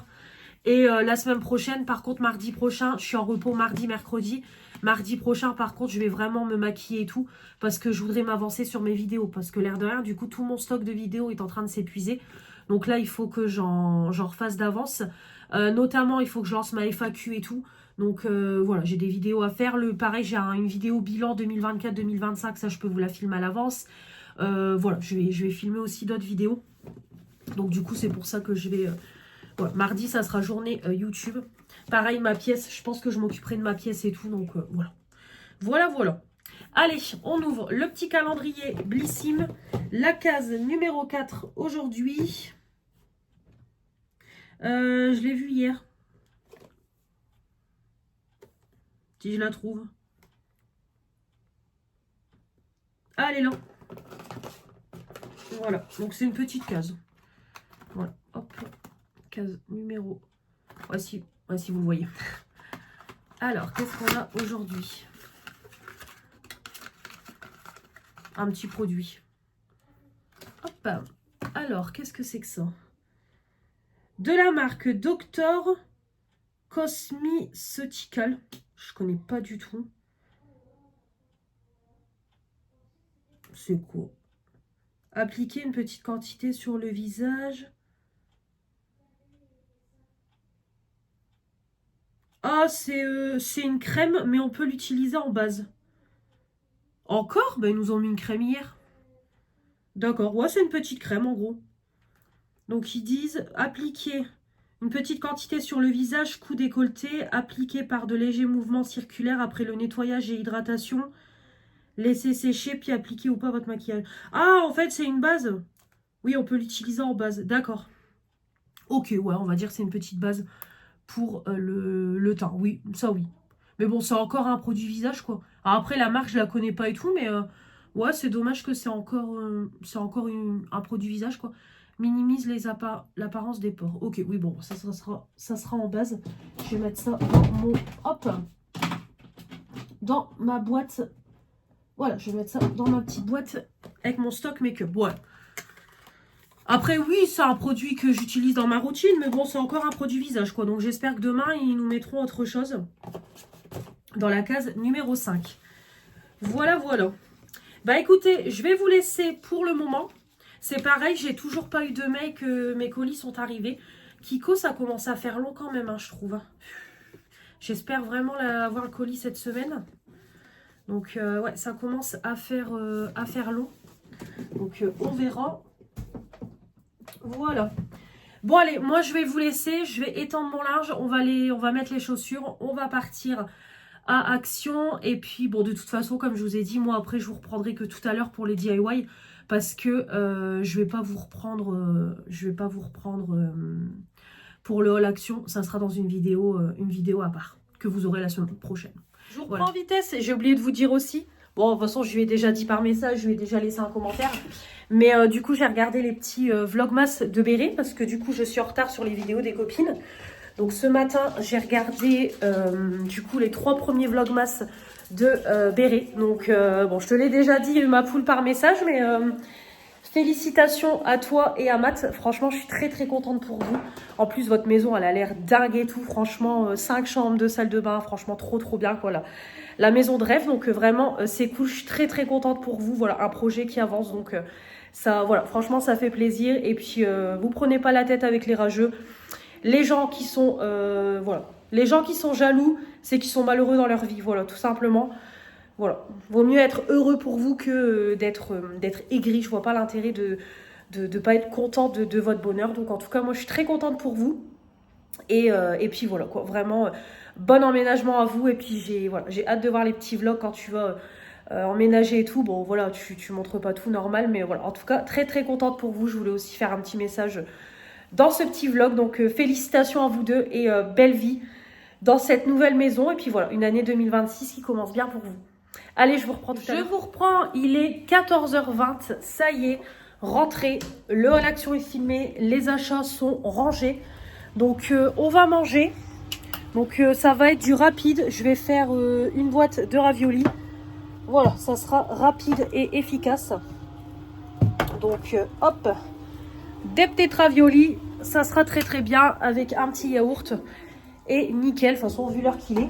Et la semaine prochaine, par contre, mardi prochain, je suis en repos mardi, mercredi. Mardi prochain, par contre, je vais vraiment me maquiller et tout. Parce que je voudrais m'avancer sur mes vidéos. Parce que l'air de rien, du coup, tout mon stock de vidéos est en train de s'épuiser. Donc là, il faut que j'en refasse d'avance. Notamment, il faut que je lance ma FAQ et tout. Donc voilà, j'ai des vidéos à faire. Pareil, j'ai une vidéo bilan 2024-2025. Ça, je peux vous la filmer à l'avance. Voilà, je vais filmer aussi d'autres vidéos. Donc du coup, c'est pour ça que je vais... Ouais, mardi, ça sera journée YouTube. Pareil, ma pièce, je pense que je m'occuperai de ma pièce et tout. Donc, voilà. Voilà. Allez, on ouvre le petit calendrier Blissim. La case numéro 4 aujourd'hui. Je l'ai vue hier. Si je la trouve. Ah, elle est là. Voilà, donc c'est une petite case. Voilà, hop. Case numéro... Voici vous le voyez. Alors, qu'est-ce qu'on a aujourd'hui? Un petit produit. Hop. Alors, qu'est-ce que c'est que ça? De la marque Dr. Cosmeceutical. Je connais pas du tout. C'est quoi? Appliquer une petite quantité sur le visage. Ah, c'est une crème, mais on peut l'utiliser en base. Encore? Ben, ils nous ont mis une crème hier. D'accord, ouais, c'est une petite crème en gros. Donc ils disent appliquer une petite quantité sur le visage, cou décolleté, appliquer par de légers mouvements circulaires après le nettoyage et hydratation. Laissez sécher puis appliquer ou pas votre maquillage. Ah, en fait, c'est une base. Oui, on peut l'utiliser en base. D'accord. Ok, ouais, on va dire que c'est une petite base pour le teint. Oui, ça oui. Mais bon, c'est encore un produit visage, quoi. Alors après, la marque, je la connais pas et tout, mais ouais, c'est dommage que c'est encore un produit visage, quoi. Minimise l'apparence des pores. Ok, oui, bon, ça sera en base. Je vais mettre ça dans mon... Hop, dans ma boîte. Voilà, je vais mettre ça dans ma petite boîte avec mon stock make-up. Ouais. Après, oui, c'est un produit que j'utilise dans ma routine, mais bon, c'est encore un produit visage, quoi. Donc, j'espère que demain, ils nous mettront autre chose dans la case numéro 5. Voilà, voilà. Bah, écoutez, je vais vous laisser pour le moment. C'est pareil, j'ai toujours pas eu de mail que mes colis sont arrivés. Kiko, ça commence à faire long quand même, hein, je trouve. J'espère vraiment avoir le colis cette semaine. Donc, ouais, ça commence à faire long. Donc, on verra. Voilà. Bon, allez, moi, je vais vous laisser. Je vais étendre mon linge. On va mettre les chaussures. On va partir à Action. Et puis, bon, de toute façon, comme je vous ai dit, moi, après, je vous reprendrai que tout à l'heure pour les DIY. Parce que je vais pas vous reprendre, pour le haul Action. Ça sera dans une vidéo à part que vous aurez la semaine prochaine. Je vous reprends en vitesse. J'ai oublié de vous dire aussi. Bon, de toute façon, je lui ai déjà dit par message, je lui ai déjà laissé un commentaire. Mais du coup, j'ai regardé les petits vlogmas de Béret parce que du coup, je suis en retard sur les vidéos des copines. Donc ce matin, j'ai regardé du coup les 3 premiers vlogmas de Béret. Donc bon, je te l'ai déjà dit, ma poule par message, mais félicitations à toi et à Matt. Franchement, je suis très très contente pour vous. En plus, votre maison, elle a l'air dingue et tout. Franchement, 5 chambres, 2 salles de bain. Franchement, trop trop bien, quoi. La maison de rêve. Donc vraiment, c'est cool. Je suis très très contente pour vous. Voilà, un projet qui avance. Donc ça, voilà, franchement, ça fait plaisir. Et puis, vous prenez pas la tête avec les rageux. Les gens qui sont, voilà, les gens qui sont jaloux, c'est qu'ils sont malheureux dans leur vie. Voilà, tout simplement. Voilà, vaut mieux être heureux pour vous que d'être aigri. Je vois pas l'intérêt de pas être content de votre bonheur. Donc en tout cas, moi je suis très contente pour vous. Et puis voilà, quoi, vraiment bon emménagement à vous. Et puis j'ai hâte de voir les petits vlogs quand tu vas emménager et tout. Bon voilà, tu montres pas tout normal, mais voilà, en tout cas très très contente pour vous. Je voulais aussi faire un petit message dans ce petit vlog. Donc félicitations à vous deux et belle vie dans cette nouvelle maison. Et puis voilà, une année 2026 qui commence bien pour vous. Allez, je vous reprends tout à l'heure. Je vous reprends, il est 14h20, ça y est, rentrée, le haul Action est filmé, les achats sont rangés. Donc on va manger, donc ça va être du rapide, je vais faire une boîte de raviolis. Voilà, ça sera rapide et efficace. Donc hop, des petits raviolis, ça sera très très bien avec un petit yaourt et nickel, de toute façon vu l'heure qu'il est.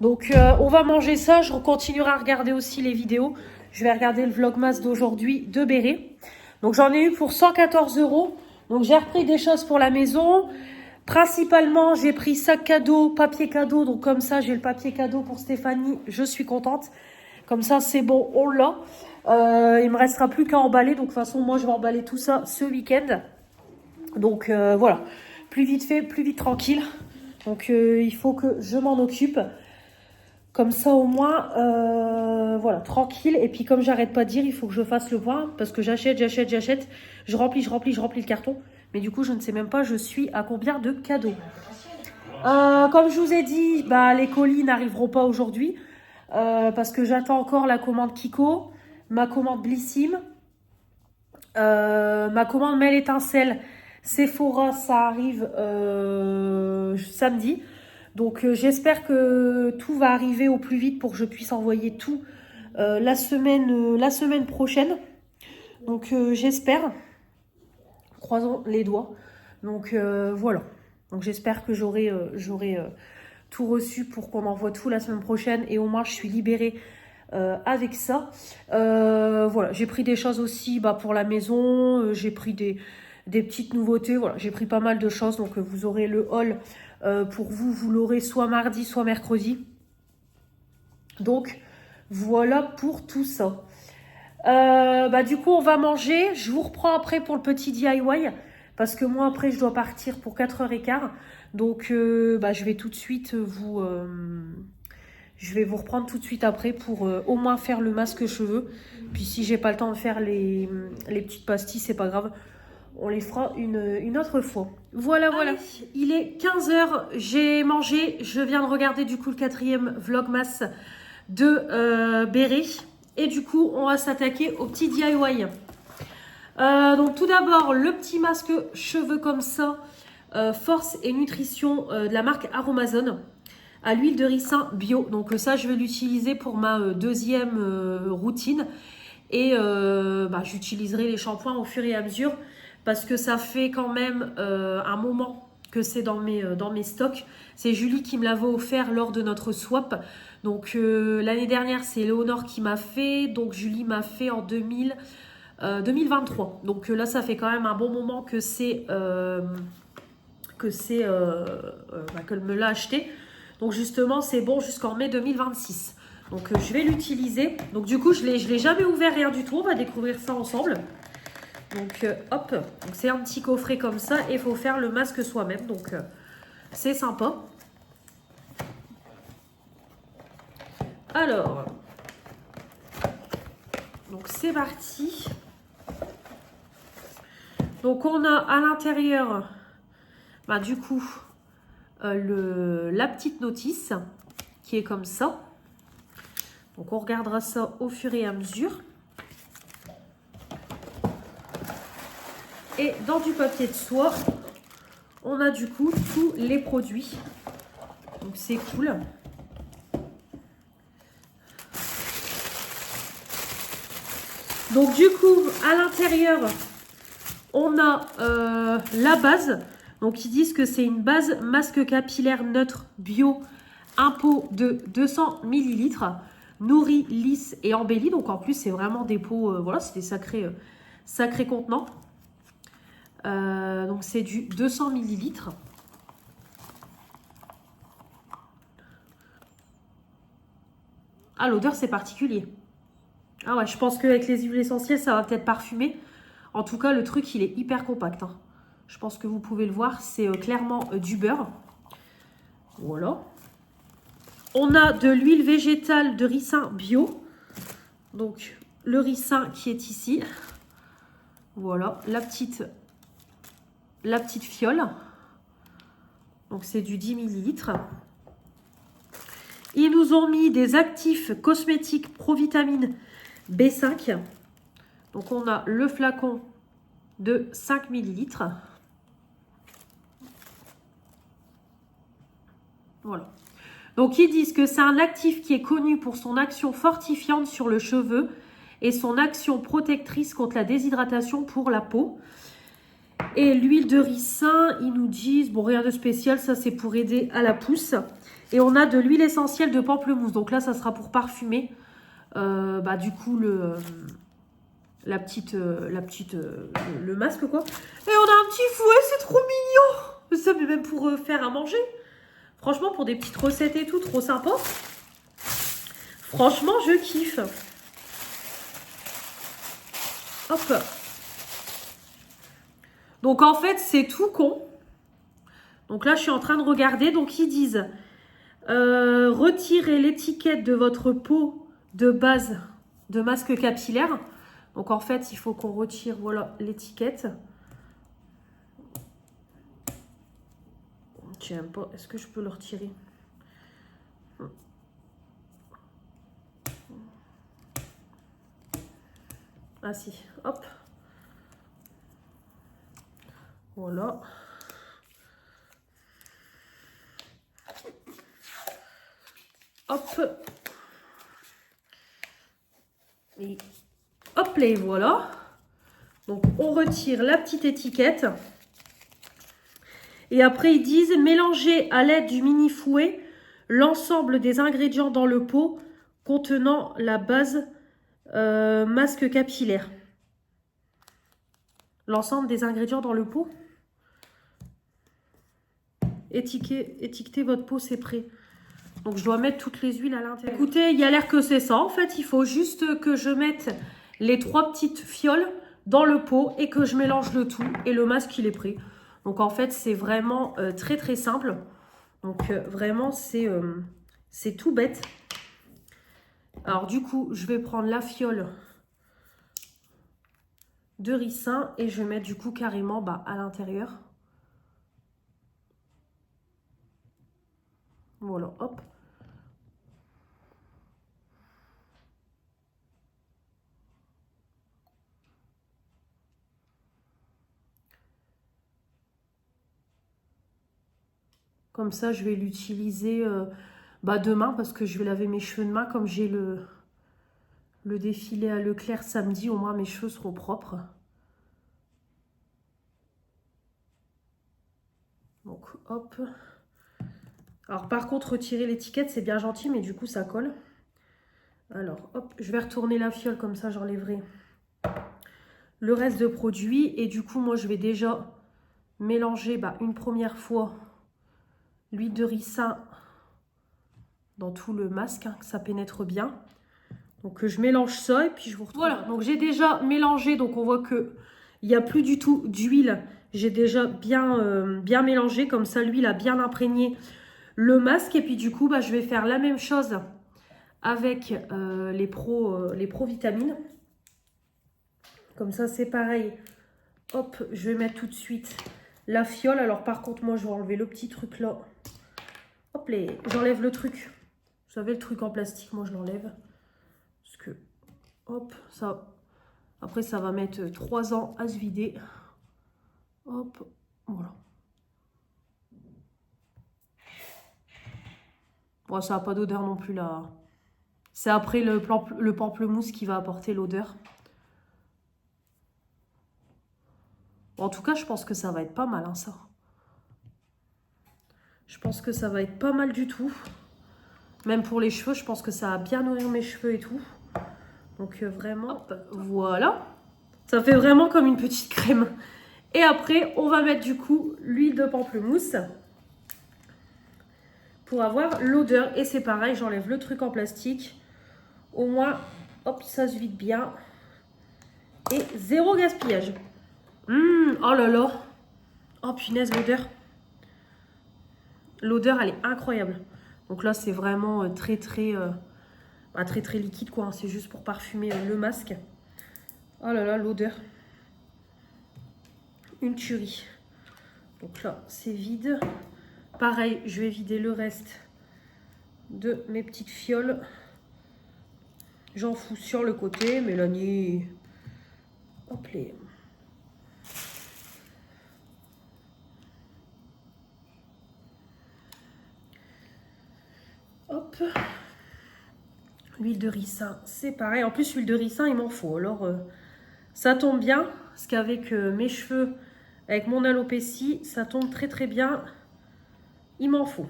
Donc on va manger ça, je continuerai à regarder aussi les vidéos. Je vais regarder le vlogmas d'aujourd'hui de Béret. Donc j'en ai eu pour 114 €. Donc j'ai repris des choses pour la maison. Principalement j'ai pris sac cadeau, papier cadeau. Donc comme ça j'ai le papier cadeau pour Stéphanie, je suis contente. Comme ça c'est bon, on l'a. Il me restera plus qu'à emballer. Donc de toute façon moi je vais emballer tout ça ce week-end. Donc voilà, plus vite fait, plus vite tranquille. Donc il faut que je m'en occupe. Comme ça au moins, voilà, tranquille. Et puis comme j'arrête pas de dire, il faut que je fasse le point. Parce que j'achète. Je remplis le carton. Mais du coup, je ne sais même pas, je suis à combien de cadeaux. Comme je vous ai dit, bah, les colis n'arriveront pas aujourd'hui. Parce que j'attends encore la commande Kiko. Ma commande Blissim. Ma commande Mail Étincelle. Sephora, ça arrive samedi. Donc j'espère que tout va arriver au plus vite pour que je puisse envoyer tout la semaine prochaine. Donc j'espère. Croisons les doigts. Donc voilà. Donc j'espère que j'aurai tout reçu pour qu'on envoie tout la semaine prochaine. Et au moins, je suis libérée avec ça. Voilà, j'ai pris des choses aussi pour la maison. J'ai pris des petites nouveautés. Voilà, j'ai pris pas mal de choses. Donc, vous aurez le haul pour vous. Vous l'aurez soit mardi, soit mercredi. Donc, voilà pour tout ça. Du coup, on va manger. Je vous reprends après pour le petit DIY. Parce que moi, après, je dois partir pour 4h15. Donc, je vais tout de suite vous... je vais vous reprendre tout de suite après pour au moins faire le masque cheveux. Puis si j'ai pas le temps de faire les petites pastilles, c'est pas grave. On les fera une autre fois. Voilà. Allez, il est 15h. J'ai mangé. Je viens de regarder du coup le 4e vlogmas de Béré. Et du coup, on va s'attaquer au petit DIY. Donc tout d'abord, le petit masque cheveux comme ça. Force et nutrition de la marque Aromazone. À l'huile de ricin bio. Donc ça, je vais l'utiliser pour ma deuxième routine. Et j'utiliserai les shampoings au fur et à mesure. Parce que ça fait quand même un moment que c'est dans mes stocks. C'est Julie qui me l'avait offert lors de notre swap. Donc l'année dernière, c'est Léonore qui m'a fait. Donc Julie m'a fait en 2023. Donc là, ça fait quand même un bon moment que qu'elle me l'a acheté. Donc justement, c'est bon jusqu'en mai 2026. Donc je vais l'utiliser. Donc du coup, je l'ai jamais ouvert, rien du tout. On va découvrir ça ensemble. Donc hop, donc c'est un petit coffret comme ça et il faut faire le masque soi-même. Donc c'est sympa. Alors, donc c'est parti. Donc on a à l'intérieur, du coup, la petite notice qui est comme ça. Donc on regardera ça au fur et à mesure. Et dans du papier de soie, on a du coup tous les produits. Donc c'est cool. Donc du coup, à l'intérieur, on a la base. Donc ils disent que c'est une base masque capillaire neutre bio, un pot de 200 ml, nourri, lisse et embelli. Donc en plus, c'est vraiment des pots, voilà, c'est des sacrés contenants. Donc c'est du 200 ml. Ah, l'odeur, c'est particulier. Ah ouais, je pense qu'avec les huiles essentielles, ça va peut-être parfumer. En tout cas, le truc, il est hyper compact. Hein. Je pense que vous pouvez le voir, c'est clairement du beurre. Voilà. On a de l'huile végétale de ricin bio. Donc, le ricin qui est ici. Voilà, la petite fiole. Donc, c'est du 10 ml. Ils nous ont mis des actifs cosmétiques Provitamine B5. Donc, on a le flacon de 5 ml. Voilà. Donc, ils disent que c'est un actif qui est connu pour son action fortifiante sur le cheveu et son action protectrice contre la déshydratation pour la peau. Et l'huile de ricin, ils nous disent, bon, rien de spécial, ça c'est pour aider à la pousse. Et on a de l'huile essentielle de pamplemousse. Donc là, ça sera pour parfumer, du coup, le masque, quoi. Et on a un petit fouet, c'est trop mignon. Ça, mais même pour faire à manger. Franchement, pour des petites recettes et tout, trop sympa. Franchement, je kiffe. Hop. Donc, en fait, c'est tout con. Donc là, je suis en train de regarder. Donc, ils disent, retirez l'étiquette de votre pot de base de masque capillaire. Donc, en fait, il faut qu'on retire, voilà, l'étiquette. Je n'aime pas. Est-ce que je peux le retirer? Ah si, hop. Voilà. Hop. Et hop là, voilà. Donc, on retire la petite étiquette. Et après, ils disent, mélangez à l'aide du mini fouet l'ensemble des ingrédients dans le pot contenant la base masque capillaire. L'ensemble des ingrédients dans le pot. Étiquetez votre pot, c'est prêt. Donc, je dois mettre toutes les huiles à l'intérieur. Écoutez, il y a l'air que c'est ça. En fait, il faut juste que je mette les 3 petites fioles dans le pot et que je mélange le tout. Et le masque, il est prêt. Donc, en fait, c'est vraiment très, très simple. Donc, vraiment, c'est tout bête. Alors, du coup, je vais prendre la fiole de ricin et je vais mettre, du coup, carrément à l'intérieur. Voilà, hop. Comme ça, je vais l'utiliser demain parce que je vais laver mes cheveux demain. Comme j'ai le défilé à Leclerc samedi, au moins mes cheveux seront propres. Donc, hop. Alors, par contre, retirer l'étiquette, c'est bien gentil, mais du coup, ça colle. Alors, hop, je vais retourner la fiole, comme ça, j'enlèverai le reste de produit. Et du coup, moi, je vais déjà mélanger une première fois l'huile de ricin dans tout le masque, que ça pénètre bien. Donc, je mélange ça et puis je vous retrouve. Voilà, donc j'ai déjà mélangé. Donc, on voit qu'il n'y a plus du tout d'huile. J'ai déjà bien mélangé. Comme ça, l'huile a bien imprégné le masque. Et puis, du coup, je vais faire la même chose avec les Pro Vitamines. Comme ça, c'est pareil. Hop, je vais mettre tout de suite la fiole. Alors, par contre, moi, je vais enlever le petit truc là. Hop, j'enlève le truc. Vous savez, le truc en plastique, moi, je l'enlève. Parce que, hop, ça... Après, ça va mettre 3 ans à se vider. Hop, voilà. Bon, ça n'a pas d'odeur non plus, là. C'est après le pamplemousse qui va apporter l'odeur. Bon, en tout cas, je pense que ça va être pas mal, hein, ça. Je pense que ça va être pas mal du tout. Même pour les cheveux, je pense que ça va bien nourrir mes cheveux et tout. Donc vraiment, hop, voilà. Ça fait vraiment comme une petite crème. Et après, on va mettre du coup l'huile de pamplemousse. Pour avoir l'odeur. Et c'est pareil, j'enlève le truc en plastique. Au moins, hop, ça se vide bien. Et 0 gaspillage. Oh là là. Oh punaise, l'odeur. L'odeur, elle est incroyable. Donc là, c'est vraiment très liquide, quoi. C'est juste pour parfumer le masque. Oh là là, l'odeur. Une tuerie. Donc là, c'est vide. Pareil, je vais vider le reste de mes petites fioles. J'en fous sur le côté. Mélanie. Hop les... Hop. L'huile de ricin, c'est pareil. En plus, l'huile de ricin, il m'en faut. Alors, ça tombe bien. Parce qu'avec mes cheveux, avec mon alopécie, ça tombe très très bien. Il m'en faut.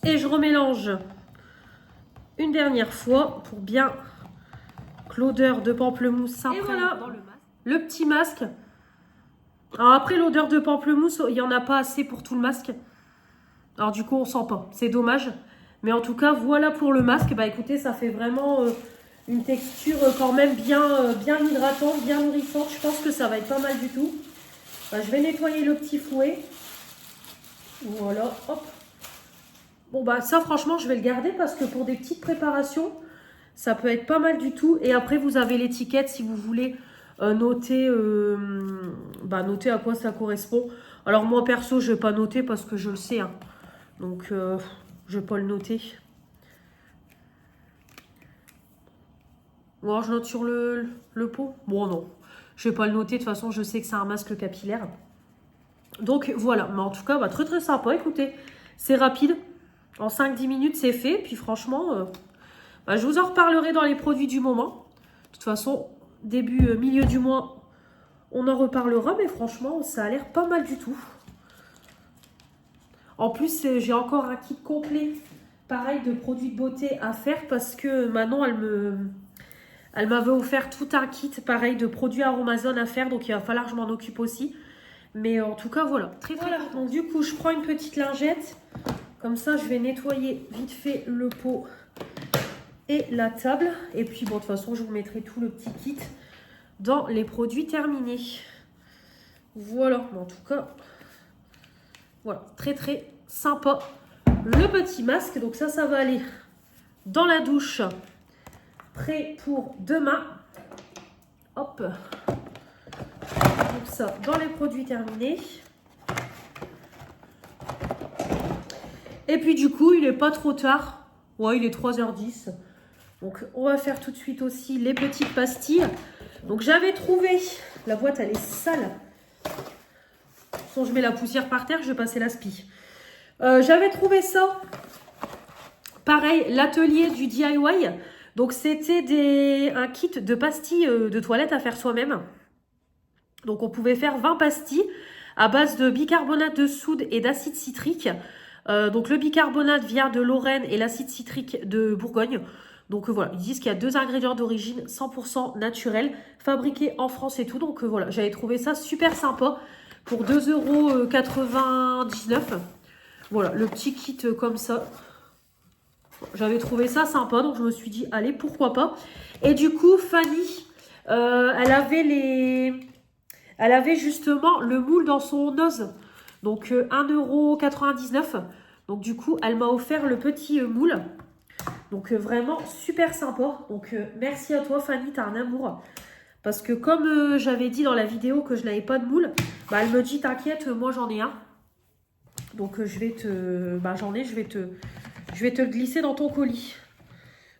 Et je remélange une dernière fois pour bien que l'odeur de pamplemousse s'imprègne. Et voilà, dans le petit masque. Alors après, l'odeur de pamplemousse, il n'y en a pas assez pour tout le masque. Alors du coup, on sent pas. C'est dommage. Mais en tout cas, voilà pour le masque. Écoutez, ça fait vraiment une texture quand même bien hydratante, bien nourrissante. Je pense que ça va être pas mal du tout. Je vais nettoyer le petit fouet. Voilà, hop. Bon, ça, franchement, je vais le garder parce que pour des petites préparations, ça peut être pas mal du tout. Et après, vous avez l'étiquette si vous voulez noter à quoi ça correspond. Alors, moi, perso, je vais pas noter parce que je le sais. Hein. Donc, je vais pas le noter. Bon, je note sur le pot. Bon, non. Je vais pas le noter. De toute façon, je sais que c'est un masque capillaire. Donc, voilà. Mais en tout cas, très, très sympa. Écoutez, c'est rapide. En 5-10 minutes, c'est fait. Puis, franchement, je vous en reparlerai dans les produits du moment. De toute façon, milieu du mois, on en reparlera. Mais franchement, ça a l'air pas mal du tout. En plus, j'ai encore un kit complet, pareil, de produits de beauté à faire parce que Manon, elle m'avait offert tout un kit, pareil, de produits Aromazone à faire. Donc, il va falloir que je m'en occupe aussi. Mais en tout cas, voilà. Très, très voilà. Donc, du coup, je prends une petite lingette. Comme ça, je vais nettoyer vite fait le pot et la table. Et puis, bon, de toute façon, je vous mettrai tout le petit kit dans les produits terminés. Voilà. En tout cas, voilà. Très, très sympa. Le petit masque. Donc, ça va aller dans la douche. Prêt pour demain. Hop. Donc ça, dans les produits terminés. Et puis du coup, il n'est pas trop tard. Ouais, il est 3h10. Donc on va faire tout de suite aussi les petites pastilles. Donc j'avais trouvé, la boîte elle est sale. Bon, je mets la poussière par terre, je vais passer l'aspi. J'avais trouvé ça. Pareil, l'atelier du DIY. Donc c'était un kit de pastilles de toilette à faire soi-même. Donc on pouvait faire 20 pastilles à base de bicarbonate de soude et d'acide citrique. Donc le bicarbonate vient de Lorraine et l'acide citrique de Bourgogne. Donc voilà, ils disent qu'il y a 2 ingrédients d'origine 100% naturels, fabriqués en France et tout. Donc voilà, j'avais trouvé ça super sympa pour 2,99 €. Voilà, le petit kit comme ça. J'avais trouvé ça sympa, donc je me suis dit, allez, pourquoi pas. Et du coup, Fanny, elle avait justement le moule dans son ose. Donc 1,99 €. Donc du coup, elle m'a offert le petit moule. Donc vraiment super sympa. Donc merci à toi Fanny, t'as un amour. Parce que comme j'avais dit dans la vidéo que je n'avais pas de moule, bah, elle me dit t'inquiète, moi j'en ai un. Donc je vais te... Bah j'en ai, je vais te le glisser dans ton colis.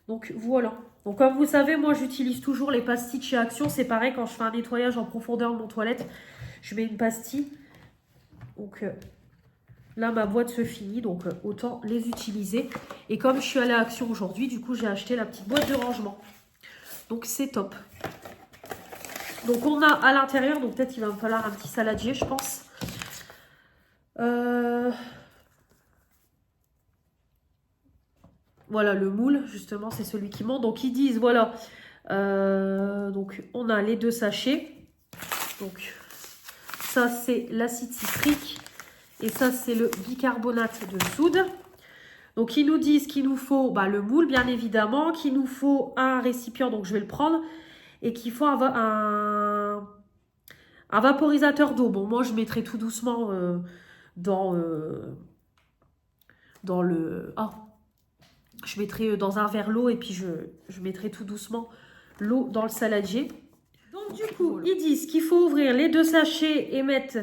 Donc voilà. Donc comme vous savez, moi j'utilise toujours les pastilles de chez Action. C'est pareil quand je fais un nettoyage en profondeur de mon toilette. Je mets une pastille. Donc là ma boîte se finit. Donc autant les utiliser. Et comme je suis allée à Action aujourd'hui, du coup j'ai acheté la petite boîte de rangement. Donc c'est top. Donc on a à l'intérieur, donc peut-être il va me falloir un petit saladier je pense. Voilà le moule, justement, c'est celui qui monte. Donc, ils disent, voilà, donc on a les 2 sachets. Donc, ça, c'est l'acide citrique. Et ça, c'est le bicarbonate de soude. Donc, ils nous disent qu'il nous faut bah, le moule, bien évidemment. Qu'il nous faut un récipient, donc je vais le prendre. Et qu'il faut un vaporisateur d'eau. Bon, moi, je mettrai tout doucement dans le... Oh, je mettrai dans un verre l'eau et puis je mettrai tout doucement l'eau dans le saladier. Donc du coup, ils disent qu'il faut ouvrir les 2 sachets et mettre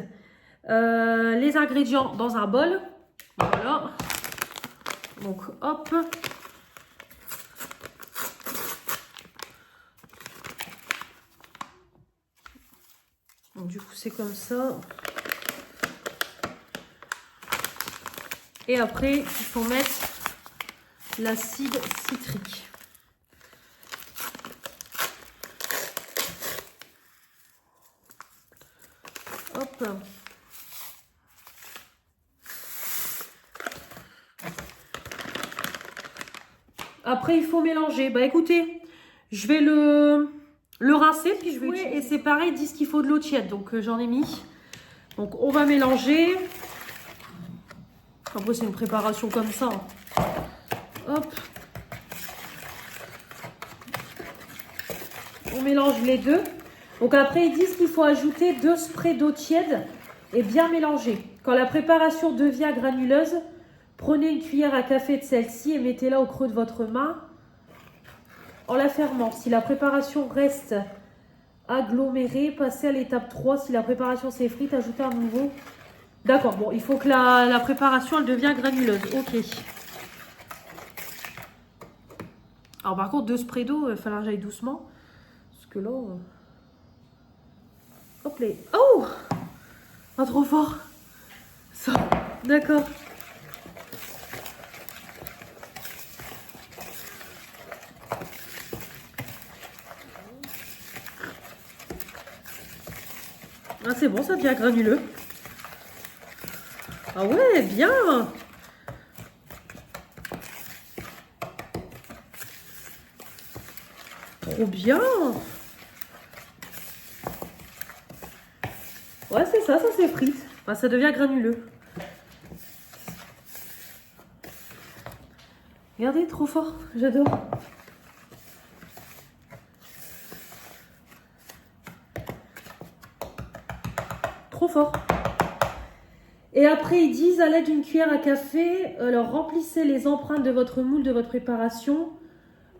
les ingrédients dans un bol. Voilà. Donc hop. Donc du coup, c'est comme ça. Et après, il faut mettre l'acide citrique. Hop. Après, il faut mélanger. Bah écoutez, je vais le rincer, puis je vais... Oui, et c'est pareil, ils disent qu'il faut de l'eau tiède. Donc j'en ai mis. Donc on va mélanger. Après, c'est une préparation comme ça. Hop. On mélange les 2. Donc après, ils disent qu'il faut ajouter 2 sprays d'eau tiède et bien mélanger. Quand la préparation devient granuleuse, prenez une cuillère à café de celle-ci et mettez-la au creux de votre main en la fermant. Si la préparation reste agglomérée, passez à l'étape 3. Si la préparation s'effrite, ajoutez un nouveau. D'accord, bon, il faut que la préparation, elle devient granuleuse. Ok. Alors par contre, 2 sprays d'eau, il va falloir que j'aille doucement. Parce que là... Hop les... Oh, pas trop fort. Ça, d'accord. Ah c'est bon, ça devient granuleux. Ah ouais, bien. Trop bien. Ouais, c'est ça s'effrite. Enfin, ça devient granuleux. Regardez, trop fort, j'adore. Trop fort. Et après, ils disent à l'aide d'une cuillère à café, alors remplissez les empreintes de votre moule, de votre préparation.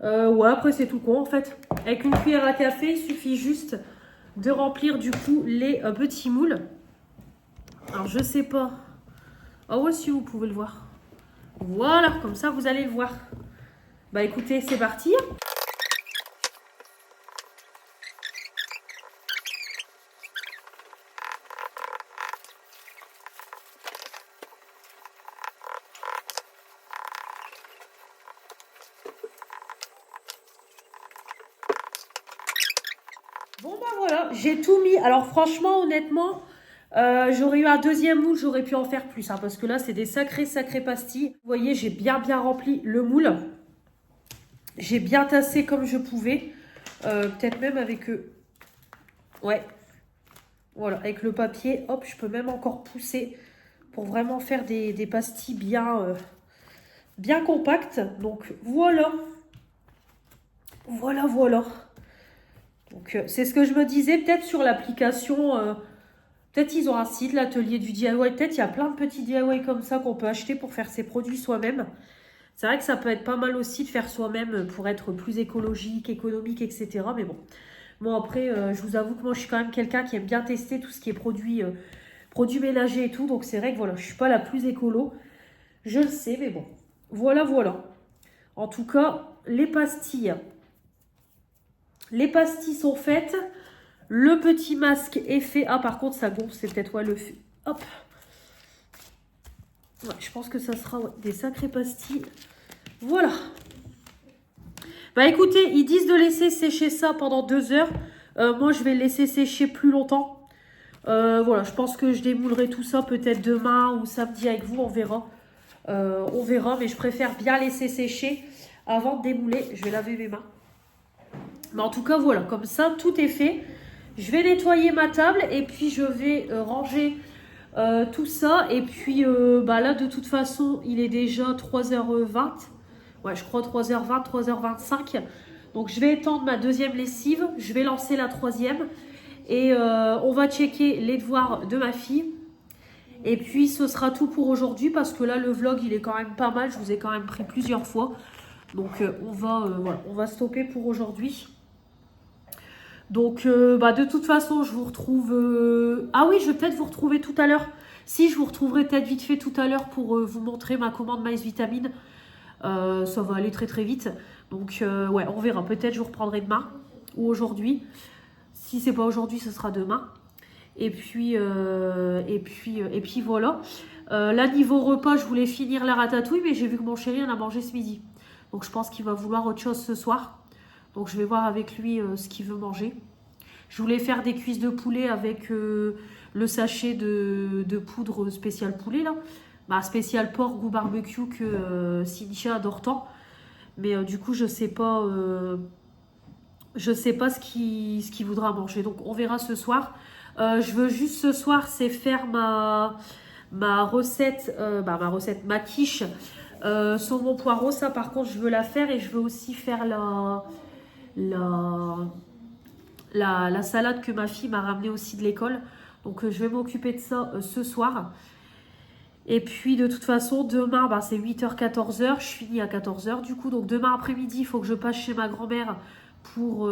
Ouais, après, c'est tout con en fait. Avec une cuillère à café, il suffit juste de remplir du coup les petits moules. Alors, je sais pas. Ah ouais, si vous pouvez le voir. Voilà, comme ça, vous allez le voir. Bah écoutez, c'est parti. Bon bah voilà, j'ai tout mis. Alors franchement, honnêtement, j'aurais eu un deuxième moule, j'aurais pu en faire plus. Hein, parce que là, c'est des sacrées pastilles. Vous voyez, j'ai bien rempli le moule. J'ai bien tassé comme je pouvais. Peut-être même avec... ouais. Voilà, avec le papier. Hop, je peux même encore pousser pour vraiment faire des pastilles bien compactes. Donc voilà. Voilà. Donc, c'est ce que je me disais, peut-être sur l'application, peut-être ils ont un site, l'atelier du DIY, peut-être il y a plein de petits DIY comme ça qu'on peut acheter pour faire ses produits soi-même. C'est vrai que ça peut être pas mal aussi de faire soi-même pour être plus écologique, économique, etc. Mais bon après, je vous avoue que moi je suis quand même quelqu'un qui aime bien tester tout ce qui est produits ménagers et tout. Donc c'est vrai que voilà, je suis pas la plus écolo, je le sais, mais bon. Voilà. En tout cas, les pastilles sont faites. Le petit masque est fait. Ah, par contre, ça gonfle. C'est peut-être le fait. Hop. Ouais, je pense que ça sera des sacrées pastilles. Voilà. Bah écoutez, ils disent de laisser sécher ça pendant 2 heures. Moi, je vais le laisser sécher plus longtemps. Voilà, je pense que je démoulerai tout ça peut-être demain ou samedi avec vous. On verra. Mais je préfère bien laisser sécher avant de démouler. Je vais laver mes mains. Mais en tout cas, voilà, comme ça, tout est fait. Je vais nettoyer ma table et puis je vais ranger tout ça. Et puis là, de toute façon, il est déjà 3h20. Ouais, je crois 3h20, 3h25. Donc, je vais étendre ma deuxième lessive. Je vais lancer la troisième. Et on va checker les devoirs de ma fille. Et puis, ce sera tout pour aujourd'hui parce que là, le vlog, il est quand même pas mal. Je vous ai quand même pris plusieurs fois. Donc, on va stopper pour aujourd'hui. Donc, de toute façon, je vous retrouve... Ah oui, je vais peut-être vous retrouver tout à l'heure. Si, je vous retrouverai peut-être vite fait tout à l'heure pour vous montrer ma commande Maïs Vitamine. Ça va aller très vite. Donc, ouais, on verra. Peut-être je vous reprendrai demain ou aujourd'hui. Si c'est pas aujourd'hui, ce sera demain. Et puis voilà. Là, niveau repas, je voulais finir la ratatouille, mais j'ai vu que mon chéri en a mangé ce midi. Donc, je pense qu'il va vouloir autre chose ce soir. Donc, je vais voir avec lui ce qu'il veut manger. Je voulais faire des cuisses de poulet avec le sachet de poudre spécial poulet, là. Spécial porc goût barbecue que Cynthia adore tant. Mais du coup, je sais pas ce qu'il voudra manger. Donc, on verra ce soir. Je veux juste ce soir, c'est faire ma recette, ma quiche saumon poireau. Ça, par contre, je veux la faire et je veux aussi faire la salade que ma fille m'a ramenée aussi de l'école. Donc, je vais m'occuper de ça ce soir. Et puis, de toute façon, demain, c'est 8h, 14h. Je finis à 14h, du coup. Donc, demain après-midi, il faut que je passe chez ma grand-mère pour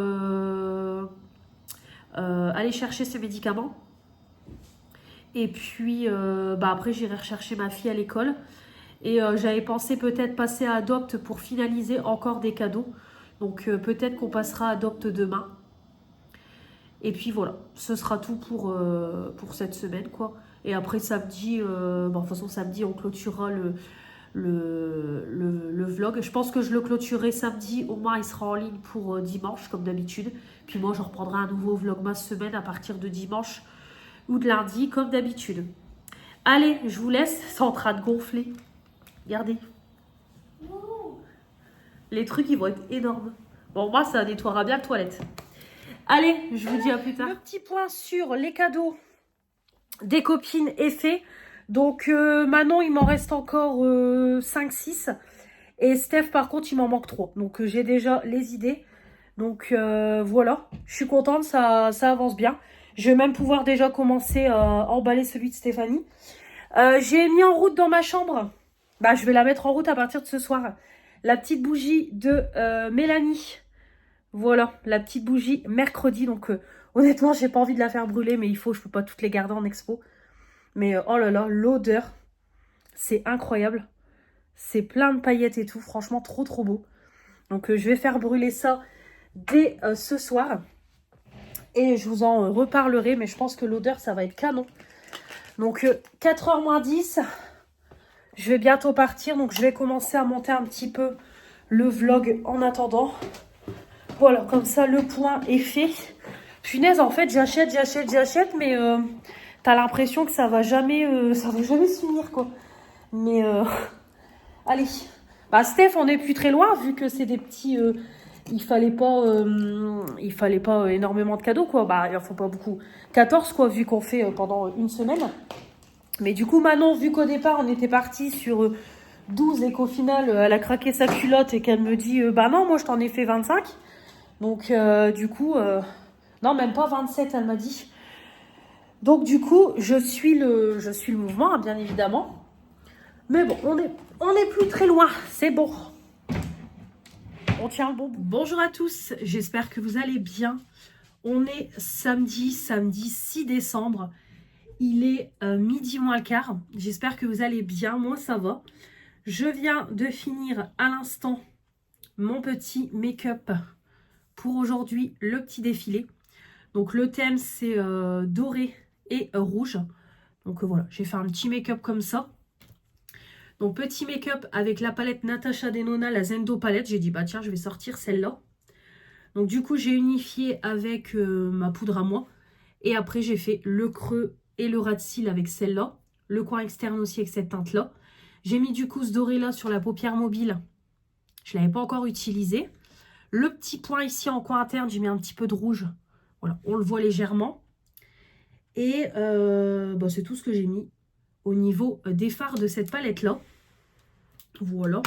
aller chercher ses médicaments. Et puis, après, j'irai rechercher ma fille à l'école. Et j'avais pensé peut-être passer à Adopt pour finaliser encore des cadeaux. Donc, peut-être qu'on passera à Adopt demain. Et puis, voilà. Ce sera tout pour cette semaine, quoi. Et après, samedi, de toute façon, samedi, on clôturera le vlog. Je pense que je le clôturerai samedi. Au moins, il sera en ligne pour dimanche, comme d'habitude. Puis moi, je reprendrai un nouveau vlogmas semaine à partir de dimanche ou de lundi, comme d'habitude. Allez, je vous laisse. C'est en train de gonfler. Regardez. Les trucs, ils vont être énormes. Bon, moi, ça nettoiera bien la toilette. Allez, je vous dis à plus tard. Le petit point sur les cadeaux des copines est fait. Donc, Manon, il m'en reste encore 5-6. Et Steph, par contre, il m'en manque 3. Donc, j'ai déjà les idées. Donc, voilà. Je suis contente, ça avance bien. Je vais même pouvoir déjà commencer à emballer celui de Stéphanie. J'ai mis en route dans ma chambre. Bah, je vais la mettre en route à partir de ce soir. La petite bougie de Mélanie. Voilà, la petite bougie mercredi. Donc, honnêtement, j'ai pas envie de la faire brûler, mais il faut, je peux pas toutes les garder en expo. Mais oh là là, l'odeur, c'est incroyable. C'est plein de paillettes et tout. Franchement, trop trop beau. Donc, je vais faire brûler ça dès ce soir. Et je vous en reparlerai. Mais je pense que l'odeur, ça va être canon. Donc, 4h moins 10. Je vais bientôt partir. Donc, je vais commencer à monter un petit peu le vlog en attendant. Voilà, comme ça, le point est fait. Punaise, en fait, j'achète. Mais t'as l'impression que ça va jamais se finir, quoi. Mais, allez. Bah, Steph, on n'est plus très loin, vu que c'est des petits... il fallait pas énormément de cadeaux, quoi. Bah, il en faut pas beaucoup. 14, quoi, vu qu'on fait pendant une semaine. Mais du coup, Manon, vu qu'au départ, on était parti sur 12 et qu'au final, elle a craqué sa culotte et qu'elle me dit, bah non, moi, je t'en ai fait 25. Donc, du coup, non, même pas 27, elle m'a dit. Donc, du coup, je suis le mouvement, hein, bien évidemment. Mais bon, on est plus très loin, c'est bon. On tient le bon bout. Bonjour à tous, j'espère que vous allez bien. On est samedi 6 décembre. Il est midi moins le quart. J'espère que vous allez bien, moi ça va. Je viens de finir à l'instant mon petit make-up pour aujourd'hui, le petit défilé. Donc le thème c'est doré et rouge. Donc voilà, j'ai fait un petit make-up comme ça. Donc petit make-up avec la palette Natasha Denona, la Zendo palette. J'ai dit bah tiens, je vais sortir celle-là. Donc du coup j'ai unifié avec ma poudre à moi. Et après j'ai fait le creux et le ras de cils avec celle-là. Le coin externe aussi avec cette teinte-là. J'ai mis du coup ce doré là sur la paupière mobile. Je ne l'avais pas encore utilisé. Le petit point ici en coin interne, j'ai mis un petit peu de rouge. Voilà, on le voit légèrement. Et bah, c'est tout ce que j'ai mis au niveau des fards de cette palette-là. Voilà.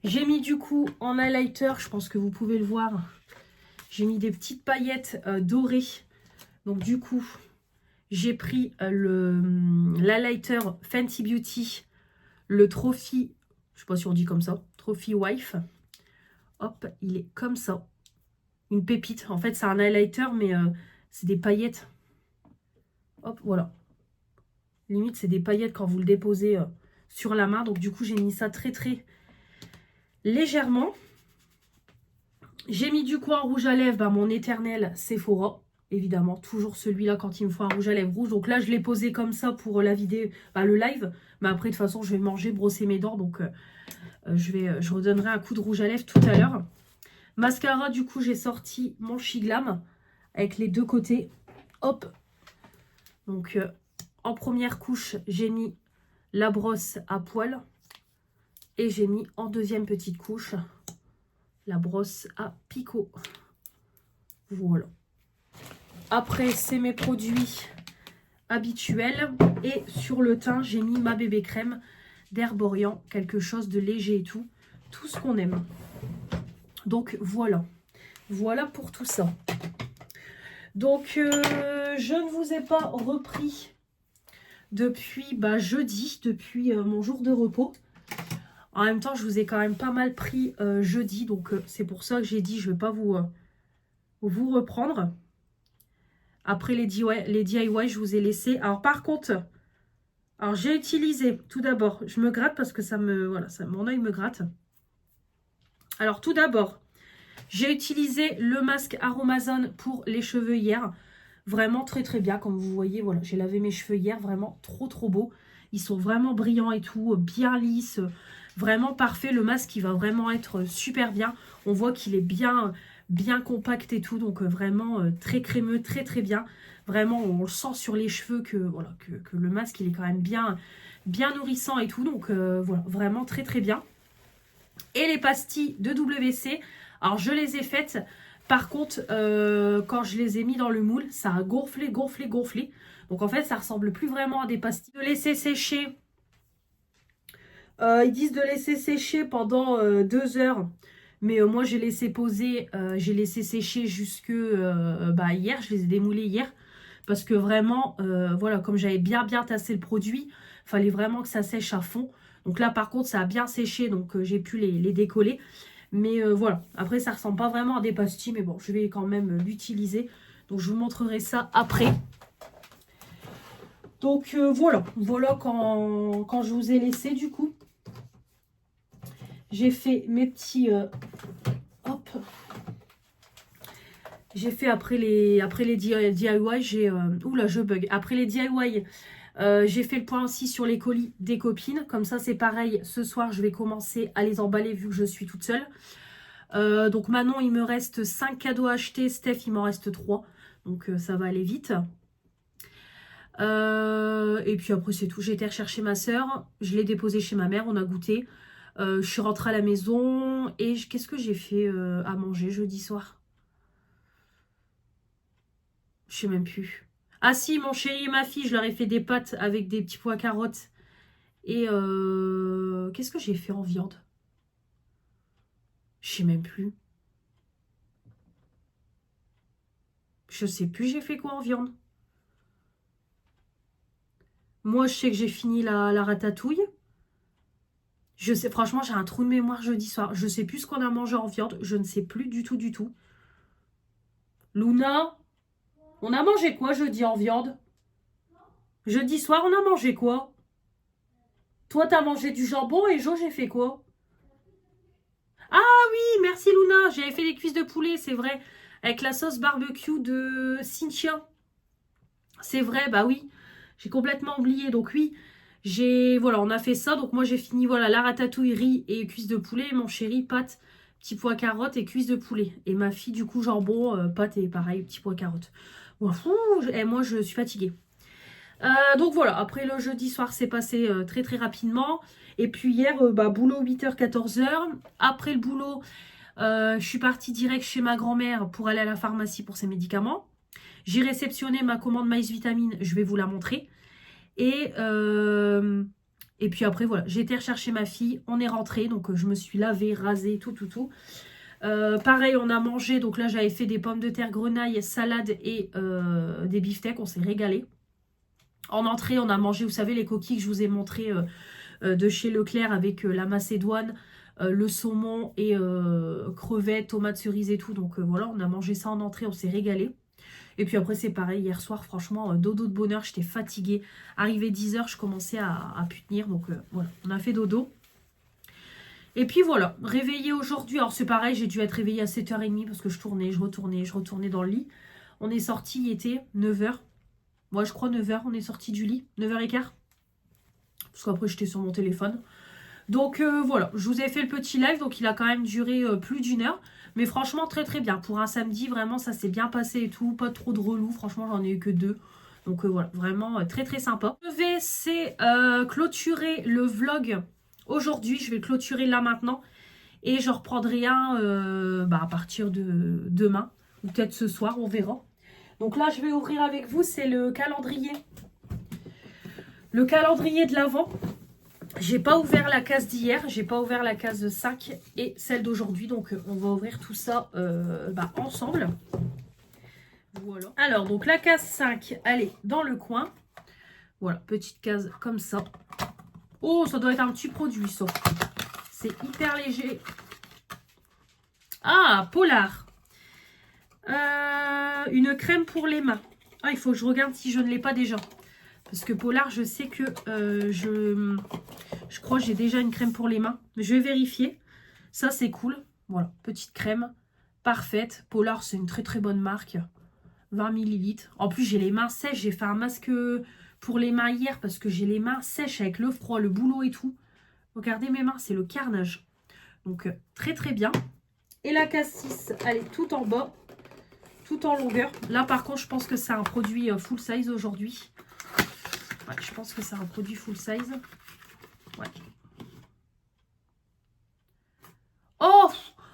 J'ai mis du coup en highlighter, je pense que vous pouvez le voir, j'ai mis des petites paillettes dorées. Donc du coup, j'ai pris l'highlighter Fenty Beauty, le Trophy, je sais pas si on dit comme ça, Trophy Wife. Hop, il est comme ça. Une pépite. En fait, c'est un highlighter, mais c'est des paillettes. Hop, voilà. Limite, c'est des paillettes quand vous le déposez sur la main. Donc, du coup, j'ai mis ça très, très légèrement. J'ai mis du coup en rouge à lèvres, bah, mon éternel Sephora. Évidemment, toujours celui-là quand il me faut un rouge à lèvres rouge. Donc là, je l'ai posé comme ça pour la vidéo, bah, le live. Mais après, de toute façon, je vais manger, brosser mes dents. Donc, je redonnerai un coup de rouge à lèvres tout à l'heure. Mascara, du coup, j'ai sorti mon Shiglam avec les deux côtés. Hop. Donc, en première couche, j'ai mis la brosse à poils. Et j'ai mis en deuxième petite couche la brosse à picot. Voilà. Après, c'est mes produits habituels. Et sur le teint, j'ai mis ma bébé crème d'Herborian. Quelque chose de léger et tout. Tout ce qu'on aime. Donc, voilà. Voilà pour tout ça. Donc, je ne vous ai pas repris depuis jeudi, depuis mon jour de repos. En même temps, je vous ai quand même pas mal pris jeudi. Donc, c'est pour ça que j'ai dit je ne vais pas vous reprendre. Après les DIY, je vous ai laissé. Alors, par contre, j'ai utilisé, tout d'abord, je me gratte parce que mon œil me gratte. Alors, tout d'abord, j'ai utilisé le masque Aromazone pour les cheveux hier. Vraiment très très bien, comme vous voyez. Voilà, j'ai lavé mes cheveux hier, vraiment trop trop beau. Ils sont vraiment brillants et tout, bien lisses, vraiment parfait. Le masque, il va vraiment être super bien. On voit qu'il est bien bien compact et tout. Donc vraiment très crémeux, très très bien. Vraiment, on le sent sur les cheveux que, voilà, que le masque, il est quand même bien, bien nourrissant et tout. Donc voilà, vraiment très très bien. Et les pastilles de WC, alors je les ai faites. Par contre, quand je les ai mis dans le moule, ça a gonflé, gonflé, gonflé. Donc en fait, ça ressemble plus vraiment à des pastilles. De laisser sécher. Ils disent de laisser sécher pendant 2 heures. Mais moi, j'ai laissé poser, j'ai laissé sécher jusque hier. Je les ai démoulés hier. Parce que vraiment, voilà, comme j'avais bien bien tassé le produit, il fallait vraiment que ça sèche à fond. Donc là, par contre, ça a bien séché. Donc j'ai pu les décoller. Mais voilà, après, ça ressemble pas vraiment à des pastilles. Mais bon, je vais quand même l'utiliser. Donc je vous montrerai ça après. Donc voilà, voilà quand je vous ai laissé du coup. J'ai fait mes petits... hop. J'ai fait après les DIY, j'ai... oula, je bug. Après les DIY, j'ai fait le point aussi sur les colis des copines. Comme ça, c'est pareil. Ce soir, je vais commencer à les emballer vu que je suis toute seule. Donc Manon, il me reste 5 cadeaux à acheter. Steph, il m'en reste 3. Donc ça va aller vite. Et puis après, c'est tout. J'ai été rechercher ma soeur. Je l'ai déposée chez ma mère. On a goûté. Je suis rentrée à la maison. Et qu'est-ce que j'ai fait à manger jeudi soir? Je sais même plus. Ah si, mon chéri et ma fille, je leur ai fait des pâtes avec des petits pois à carottes. Et qu'est-ce que j'ai fait en viande? Je sais même plus. Je sais plus j'ai fait quoi en viande. Moi, je sais que j'ai fini la ratatouille. Je sais, franchement, j'ai un trou de mémoire jeudi soir. Je sais plus ce qu'on a mangé en viande. Je ne sais plus du tout, du tout. Luna, on a mangé quoi jeudi en viande? Jeudi soir, on a mangé quoi? Toi, t'as mangé du jambon et Jo, j'ai fait quoi? Ah oui, merci Luna. J'avais fait des cuisses de poulet, c'est vrai. Avec la sauce barbecue de Cynthia. C'est vrai, bah oui. J'ai complètement oublié. Donc oui, voilà, on a fait ça. Donc moi, j'ai fini, voilà, la ratatouille, riz et cuisses de poulet. Et mon chéri, pâtes, petits pois carottes et cuisses de poulet. Et ma fille, du coup, jambon, pâtes et pareil, petits pois carottes. Bon, et moi, je suis fatiguée. Donc voilà, après le jeudi soir, c'est passé très très rapidement. Et puis hier, boulot 8h, 14h. Après le boulot, je suis partie direct chez ma grand-mère pour aller à la pharmacie pour ses médicaments. J'ai réceptionné ma commande Maïs Vitamine, je vais vous la montrer. Et puis après, voilà, j'ai été rechercher ma fille, on est rentré, donc je me suis lavée, rasée, tout. Pareil, on a mangé, donc là j'avais fait des pommes de terre grenaille, salade et des beefsteaks, on s'est régalé. En entrée, on a mangé, vous savez, les coquilles que je vous ai montrées de chez Leclerc avec la macédoine, le saumon et crevettes, tomates cerises et tout. Donc voilà, on a mangé ça en entrée, on s'est régalé. Et puis après, c'est pareil, hier soir, franchement, dodo de bonheur, j'étais fatiguée. Arrivé 10h, je commençais à plus tenir. Donc voilà, on a fait dodo. Et puis voilà, réveillée aujourd'hui. Alors c'est pareil, j'ai dû être réveillée à 7h30 parce que je tournais, je retournais dans le lit. On est sorti, il était 9h. Moi, je crois 9h, on est sorti du lit. 9h15. Parce qu'après, j'étais sur mon téléphone. Donc voilà, je vous ai fait le petit live. Donc il a quand même duré plus d'1 heure. Mais franchement, très très bien. Pour un samedi, vraiment, ça s'est bien passé et tout. Pas trop de relou. Franchement, j'en ai eu que 2. Donc voilà, vraiment très très sympa. Je vais clôturer le vlog aujourd'hui. Je vais le clôturer là maintenant. Et je reprendrai un à partir de demain. Ou peut-être ce soir, on verra. Donc là, je vais ouvrir avec vous. C'est le calendrier. Le calendrier de l'Avent. J'ai pas ouvert la case d'hier, j'ai pas ouvert la case 5 et celle d'aujourd'hui. Donc on va ouvrir tout ça ensemble. Voilà. Alors donc la case 5, elle est dans le coin. Voilà, petite case comme ça. Oh, ça doit être un petit produit ça. C'est hyper léger. Ah, Polar. Une crème pour les mains. Ah, il faut que je regarde si je ne l'ai pas déjà. Parce que Polar, je sais que je crois que j'ai déjà une crème pour les mains. Mais je vais vérifier. Ça, c'est cool. Voilà, petite crème parfaite. Polar, c'est une très très bonne marque. 20 ml. En plus, j'ai les mains sèches. J'ai fait un masque pour les mains hier parce que j'ai les mains sèches avec le froid, le boulot et tout. Regardez mes mains, c'est le carnage. Donc, très très bien. Et la cassis, elle est tout en bas, tout en longueur. Là, par contre, je pense que c'est un produit full size aujourd'hui. Ouais, je pense que c'est un produit full size. Ouais. Oh!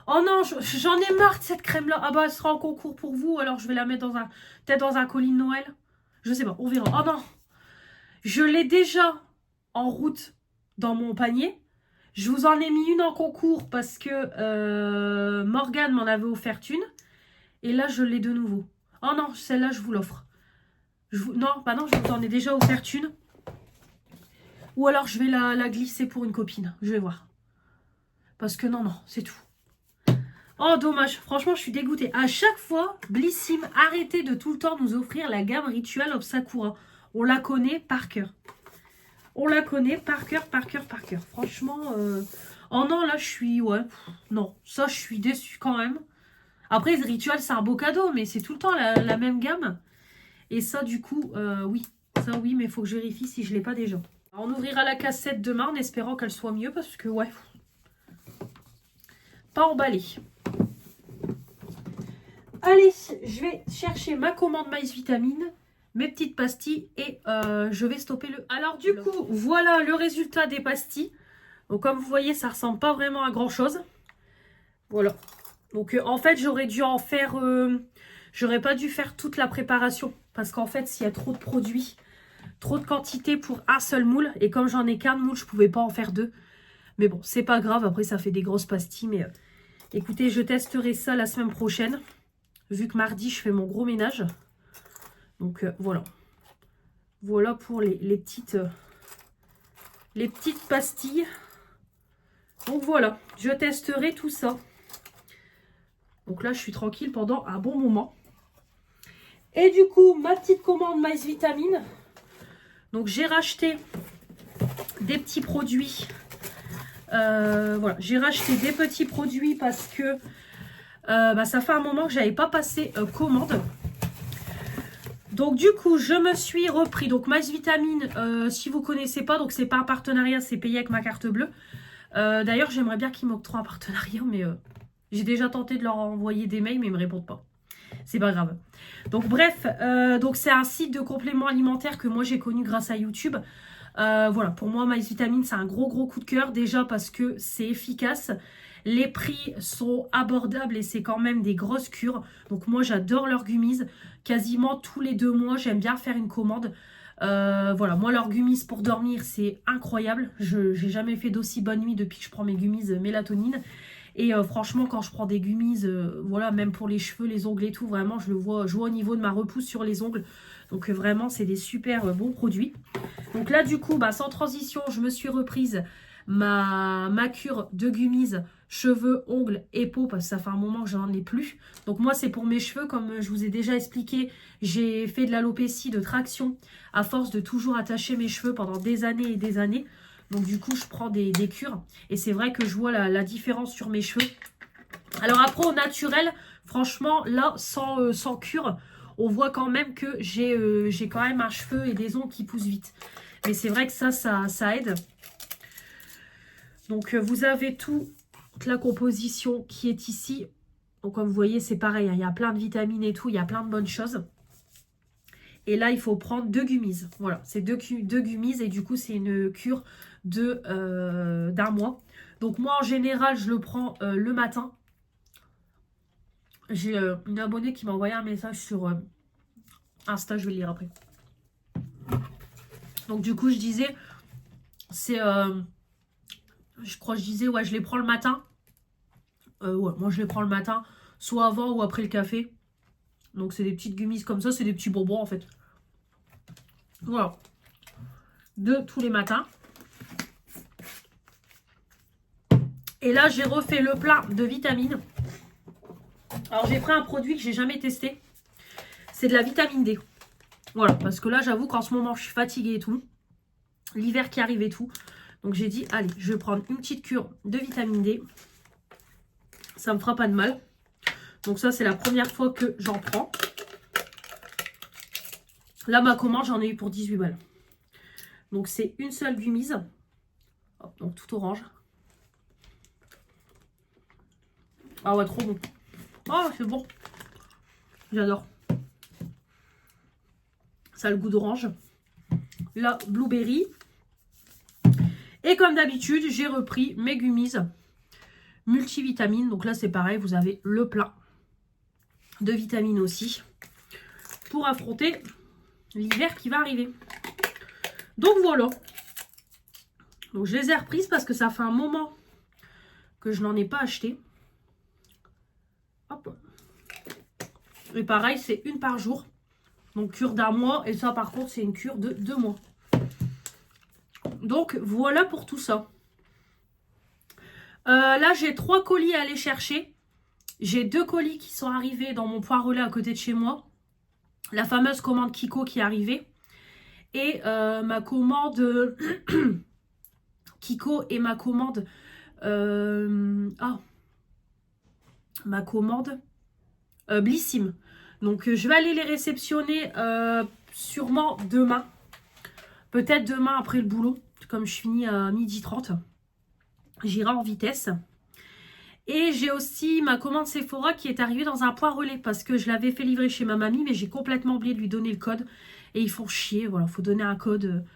Oh non, j'en ai marre de cette crème-là. Ah bah, elle sera en concours pour vous. Alors, je vais la mettre dans un... peut-être dans un colis de Noël. Je sais pas, on verra. Oh non! Je l'ai déjà en route dans mon panier. Je vous en ai mis une en concours parce que Morgane m'en avait offert une. Et là, je l'ai de nouveau. Oh non, celle-là, je vous l'offre. Non, bah non, je vous en ai déjà offert une. Ou alors, je vais la glisser pour une copine. Je vais voir. Parce que non, c'est tout. Oh, dommage. Franchement, je suis dégoûtée. À chaque fois, Blissim, arrêtez de tout le temps nous offrir la gamme Ritual of Sakura. On la connaît par cœur. On la connaît par cœur, par cœur, par cœur. Franchement, oh non, là, je suis... ouais, non, ça, je suis déçue quand même. Après, Ritual, c'est un beau cadeau, mais c'est tout le temps la même gamme. Et ça, du coup, oui. Ça, oui, mais il faut que je vérifie si je ne l'ai pas déjà. Alors, on ouvrira la cassette demain en espérant qu'elle soit mieux, parce que, ouais, pas emballé. Allez, je vais chercher ma commande Maïs Vitamine, mes petites pastilles et je vais stopper le... Alors du coup, voilà le résultat des pastilles. Donc comme vous voyez, ça ressemble pas vraiment à grand chose. Voilà. Donc en fait, j'aurais dû en faire... j'aurais pas dû faire toute la préparation. Parce qu'en fait, s'il y a trop de produits, trop de quantité pour un seul moule. Et comme j'en ai qu'un moule, je pouvais pas en faire deux. Mais bon, c'est pas grave. Après, ça fait des grosses pastilles. Mais écoutez, je testerai ça la semaine prochaine. Vu que mardi, je fais mon gros ménage. Donc, voilà. Voilà pour les petites pastilles. Donc, voilà. Je testerai tout ça. Donc là, je suis tranquille pendant un bon moment. Et du coup, ma petite commande Maïs Vitamine. Donc, j'ai racheté des petits produits. Voilà. J'ai racheté des petits produits parce que ça fait un moment que j'avais pas passé commande. Donc du coup, je me suis repris. Donc Maïs Vitamine, si vous connaissez pas, donc c'est pas un partenariat, c'est payé avec ma carte bleue. D'ailleurs, j'aimerais bien qu'ils m'octroient un partenariat, mais j'ai déjà tenté de leur envoyer des mails, mais ils me répondent pas. C'est pas grave. Donc bref, donc c'est un site de compléments alimentaires que moi j'ai connu grâce à YouTube. Voilà, pour moi, Maïs Vitamine, c'est un gros coup de cœur. Déjà parce que c'est efficace. Les prix sont abordables et c'est quand même des grosses cures. Donc moi, j'adore leurs gummies. Quasiment tous les 2 mois, j'aime bien faire une commande. Voilà, moi, leurs gummies pour dormir, c'est incroyable. Je n'ai jamais fait d'aussi bonne nuit depuis que je prends mes gummies mélatonine. Et franchement, quand je prends des gummies, voilà, même pour les cheveux, les ongles et tout, vraiment, je vois au niveau de ma repousse sur les ongles. Donc vraiment, c'est des super bons produits. Donc là, du coup, sans transition, je me suis reprise ma cure de gummies, cheveux, ongles et peau, parce que ça fait un moment que j'en ai plus. Donc moi, c'est pour mes cheveux, comme je vous ai déjà expliqué, j'ai fait de l'alopécie, de traction, à force de toujours attacher mes cheveux pendant des années et des années. Donc du coup, je prends des cures. Et c'est vrai que je vois la différence sur mes cheveux. Alors après, au naturel, franchement, là, sans cure, on voit quand même que j'ai quand même un cheveu et des ongles qui poussent vite. Mais c'est vrai que ça aide. Donc vous avez toute la composition qui est ici. Donc comme vous voyez, c'est pareil, hein, il y a plein de vitamines et tout, il y a plein de bonnes choses. Et là, il faut prendre 2 gummies. Voilà, c'est 2 gummies et du coup, c'est une cure d'un mois. Donc moi, en général, je le prends le matin. J'ai une abonnée qui m'a envoyé un message sur Insta, je vais le lire après. Donc du coup, je disais, c'est... je crois que je disais, ouais, je les prends le matin. Ouais, moi, je les prends le matin, soit avant ou après le café. Donc, c'est des petites gummies comme ça, c'est des petits bonbons, en fait. Voilà. 2 tous les matins. Et là, j'ai refait le plein de vitamines. Alors, j'ai pris un produit que j'ai jamais testé. C'est de la vitamine D. Voilà, parce que là, j'avoue qu'en ce moment, je suis fatiguée et tout. L'hiver qui arrive et tout. Donc, j'ai dit, allez, je vais prendre une petite cure de vitamine D. Ça me fera pas de mal. Donc, ça, c'est la première fois que j'en prends. Là, ma commande, j'en ai eu pour 18 balles. Donc, c'est une seule gummies. Hop, donc, tout orange. Ah ouais, trop bon. Oh, c'est bon. J'adore. Ça a le goût d'orange. La blueberry. Et comme d'habitude, j'ai repris mes gummies multivitamines. Donc là, c'est pareil, vous avez le plein de vitamines aussi pour affronter l'hiver qui va arriver. Donc voilà. Donc je les ai reprises parce que ça fait un moment que je n'en ai pas acheté. Hop. Et pareil, c'est une par jour. Donc cure d'1 mois. Et ça, par contre, c'est une cure de 2 mois. Donc voilà pour tout ça. Là, j'ai 3 colis à aller chercher. J'ai 2 colis qui sont arrivés dans mon point relais à côté de chez moi. La fameuse commande Kiko qui est arrivée. Et ma commande Kiko et ma commande ma commande Blissim. Donc je vais aller les réceptionner sûrement demain. Peut-être demain après le boulot. Comme je finis à 12h30. J'irai en vitesse. Et j'ai aussi ma commande Sephora qui est arrivée dans un point relais. Parce que je l'avais fait livrer chez ma mamie. Mais j'ai complètement oublié de lui donner le code. Et ils font chier. Voilà, il faut donner un code.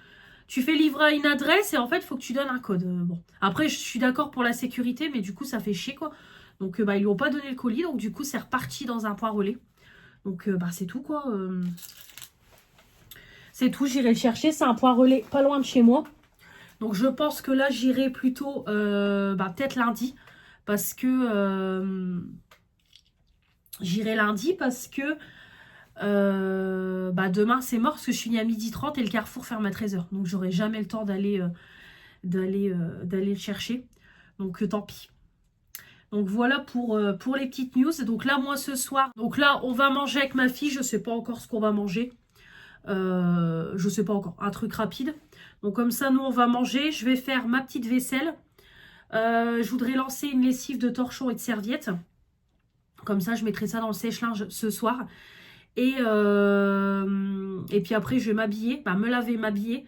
Tu fais livrer à une adresse et en fait, il faut que tu donnes un code. Bon. Après, je suis d'accord pour la sécurité. Mais du coup, ça fait chier quoi. Donc, ils lui ont pas donné le colis. Donc, du coup, c'est reparti dans un point relais. Donc, c'est tout quoi. C'est tout. J'irai le chercher. C'est un point relais pas loin de chez moi. Donc je pense que là j'irai plutôt peut-être lundi parce que j'irai lundi parce que demain c'est mort parce que je finis à 12h30 et le Carrefour ferme à 13h. Donc j'aurai jamais le temps d'aller le chercher. Donc tant pis. Donc voilà pour les petites news. Donc là moi ce soir, donc là on va manger avec ma fille. Je sais pas encore ce qu'on va manger. Je sais pas encore. Un truc rapide. Donc comme ça, nous, on va manger. Je vais faire ma petite vaisselle. Je voudrais lancer une lessive de torchons et de serviettes. Comme ça, je mettrai ça dans le sèche-linge ce soir. Et puis après, je vais m'habiller. Me laver, m'habiller.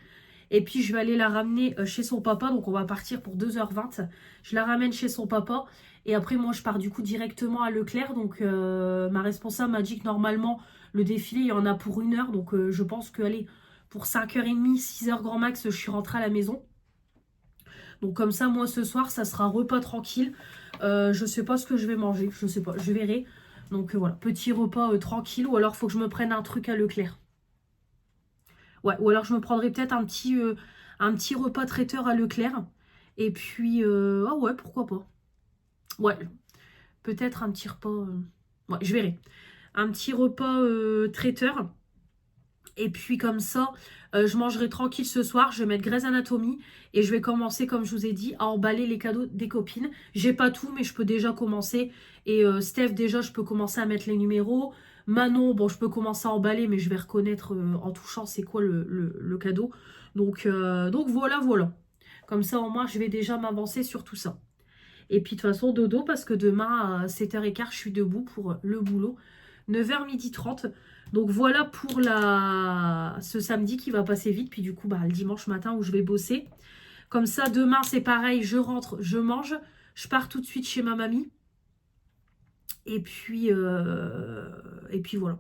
Et puis, je vais aller la ramener chez son papa. Donc, on va partir pour 2h20. Je la ramène chez son papa. Et après, moi, je pars du coup directement à Leclerc. Donc, ma responsable m'a dit que normalement, le défilé, il y en a pour 1 heure. Donc, je pense que, allez, pour 5h30, 6h grand max, je suis rentrée à la maison. Donc, comme ça, moi, ce soir, ça sera un repas tranquille. Je sais pas ce que je vais manger. Je sais pas, je verrai. Donc, voilà, petit repas tranquille. Ou alors, il faut que je me prenne un truc à Leclerc. Ouais, ou alors, je me prendrai peut-être un petit repas traiteur à Leclerc. Et puis, ah ouais, pourquoi pas. Ouais, peut-être un petit repas... Ouais, je verrai. Un petit repas traiteur. Et puis comme ça, je mangerai tranquille ce soir. Je vais mettre Grey's Anatomy. Et je vais commencer, comme je vous ai dit, à emballer les cadeaux des copines. J'ai pas tout, mais je peux déjà commencer. Et Steph, déjà, je peux commencer à mettre les numéros. Manon, bon, je peux commencer à emballer, mais je vais reconnaître en touchant c'est quoi le cadeau. Donc voilà, voilà. Comme ça, au moins, je vais déjà m'avancer sur tout ça. Et puis de toute façon, dodo, parce que demain, à 7h15, je suis debout pour le boulot. 9h, 12h30. Donc voilà pour ce samedi qui va passer vite. Puis du coup, le dimanche matin où je vais bosser. Comme ça, demain, c'est pareil. Je rentre, je mange. Je pars tout de suite chez ma mamie. Et puis voilà.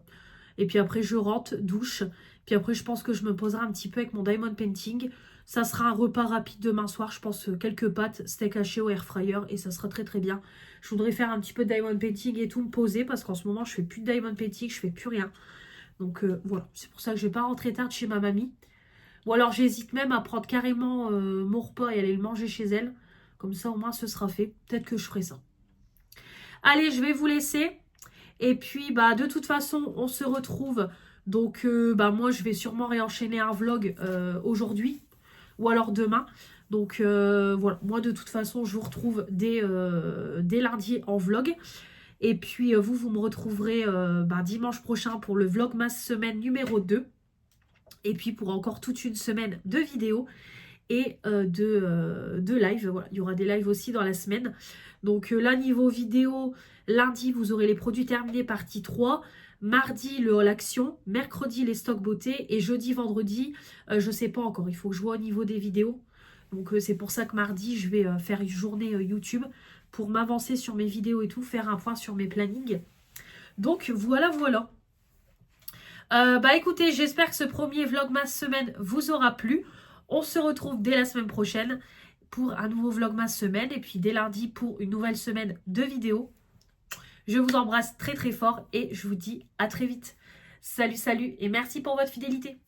Et puis après, je rentre, douche. Puis après, je pense que je me poserai un petit peu avec mon diamond painting. Ça sera un repas rapide demain soir. Je pense quelques pâtes, steak haché au air fryer. Et ça sera très très bien. Je voudrais faire un petit peu de diamond painting et tout, me poser. Parce qu'en ce moment, je fais plus de diamond painting. Je fais plus rien. Donc voilà. C'est pour ça que je vais pas rentrer tard chez ma mamie. Ou alors, j'hésite même à prendre carrément mon repas et aller le manger chez elle. Comme ça, au moins, ce sera fait. Peut-être que je ferai ça. Allez, je vais vous laisser. Et puis, de toute façon, on se retrouve. Donc, moi, je vais sûrement réenchaîner un vlog aujourd'hui. Ou alors demain. Donc, voilà. Moi, de toute façon, je vous retrouve dès lundi en vlog. Et puis, vous me retrouverez dimanche prochain pour le Vlogmas semaine numéro 2. Et puis, pour encore toute une semaine de vidéos et de live. Voilà, il y aura des lives aussi dans la semaine. Donc là, niveau vidéo, lundi, vous aurez les produits terminés partie 3. Mardi, le haul action. Mercredi, les stocks beauté. Et jeudi, vendredi, je sais pas encore. Il faut que je vois au niveau des vidéos. Donc c'est pour ça que mardi, je vais faire une journée YouTube pour m'avancer sur mes vidéos et tout, faire un point sur mes plannings. Donc voilà, voilà. Bah écoutez, j'espère que ce premier Vlogmas semaine vous aura plu. On se retrouve dès la semaine prochaine pour un nouveau Vlogmas semaine. Et puis dès lundi pour une nouvelle semaine de vidéos. Je vous embrasse très très fort et je vous dis à très vite. Salut, salut et merci pour votre fidélité.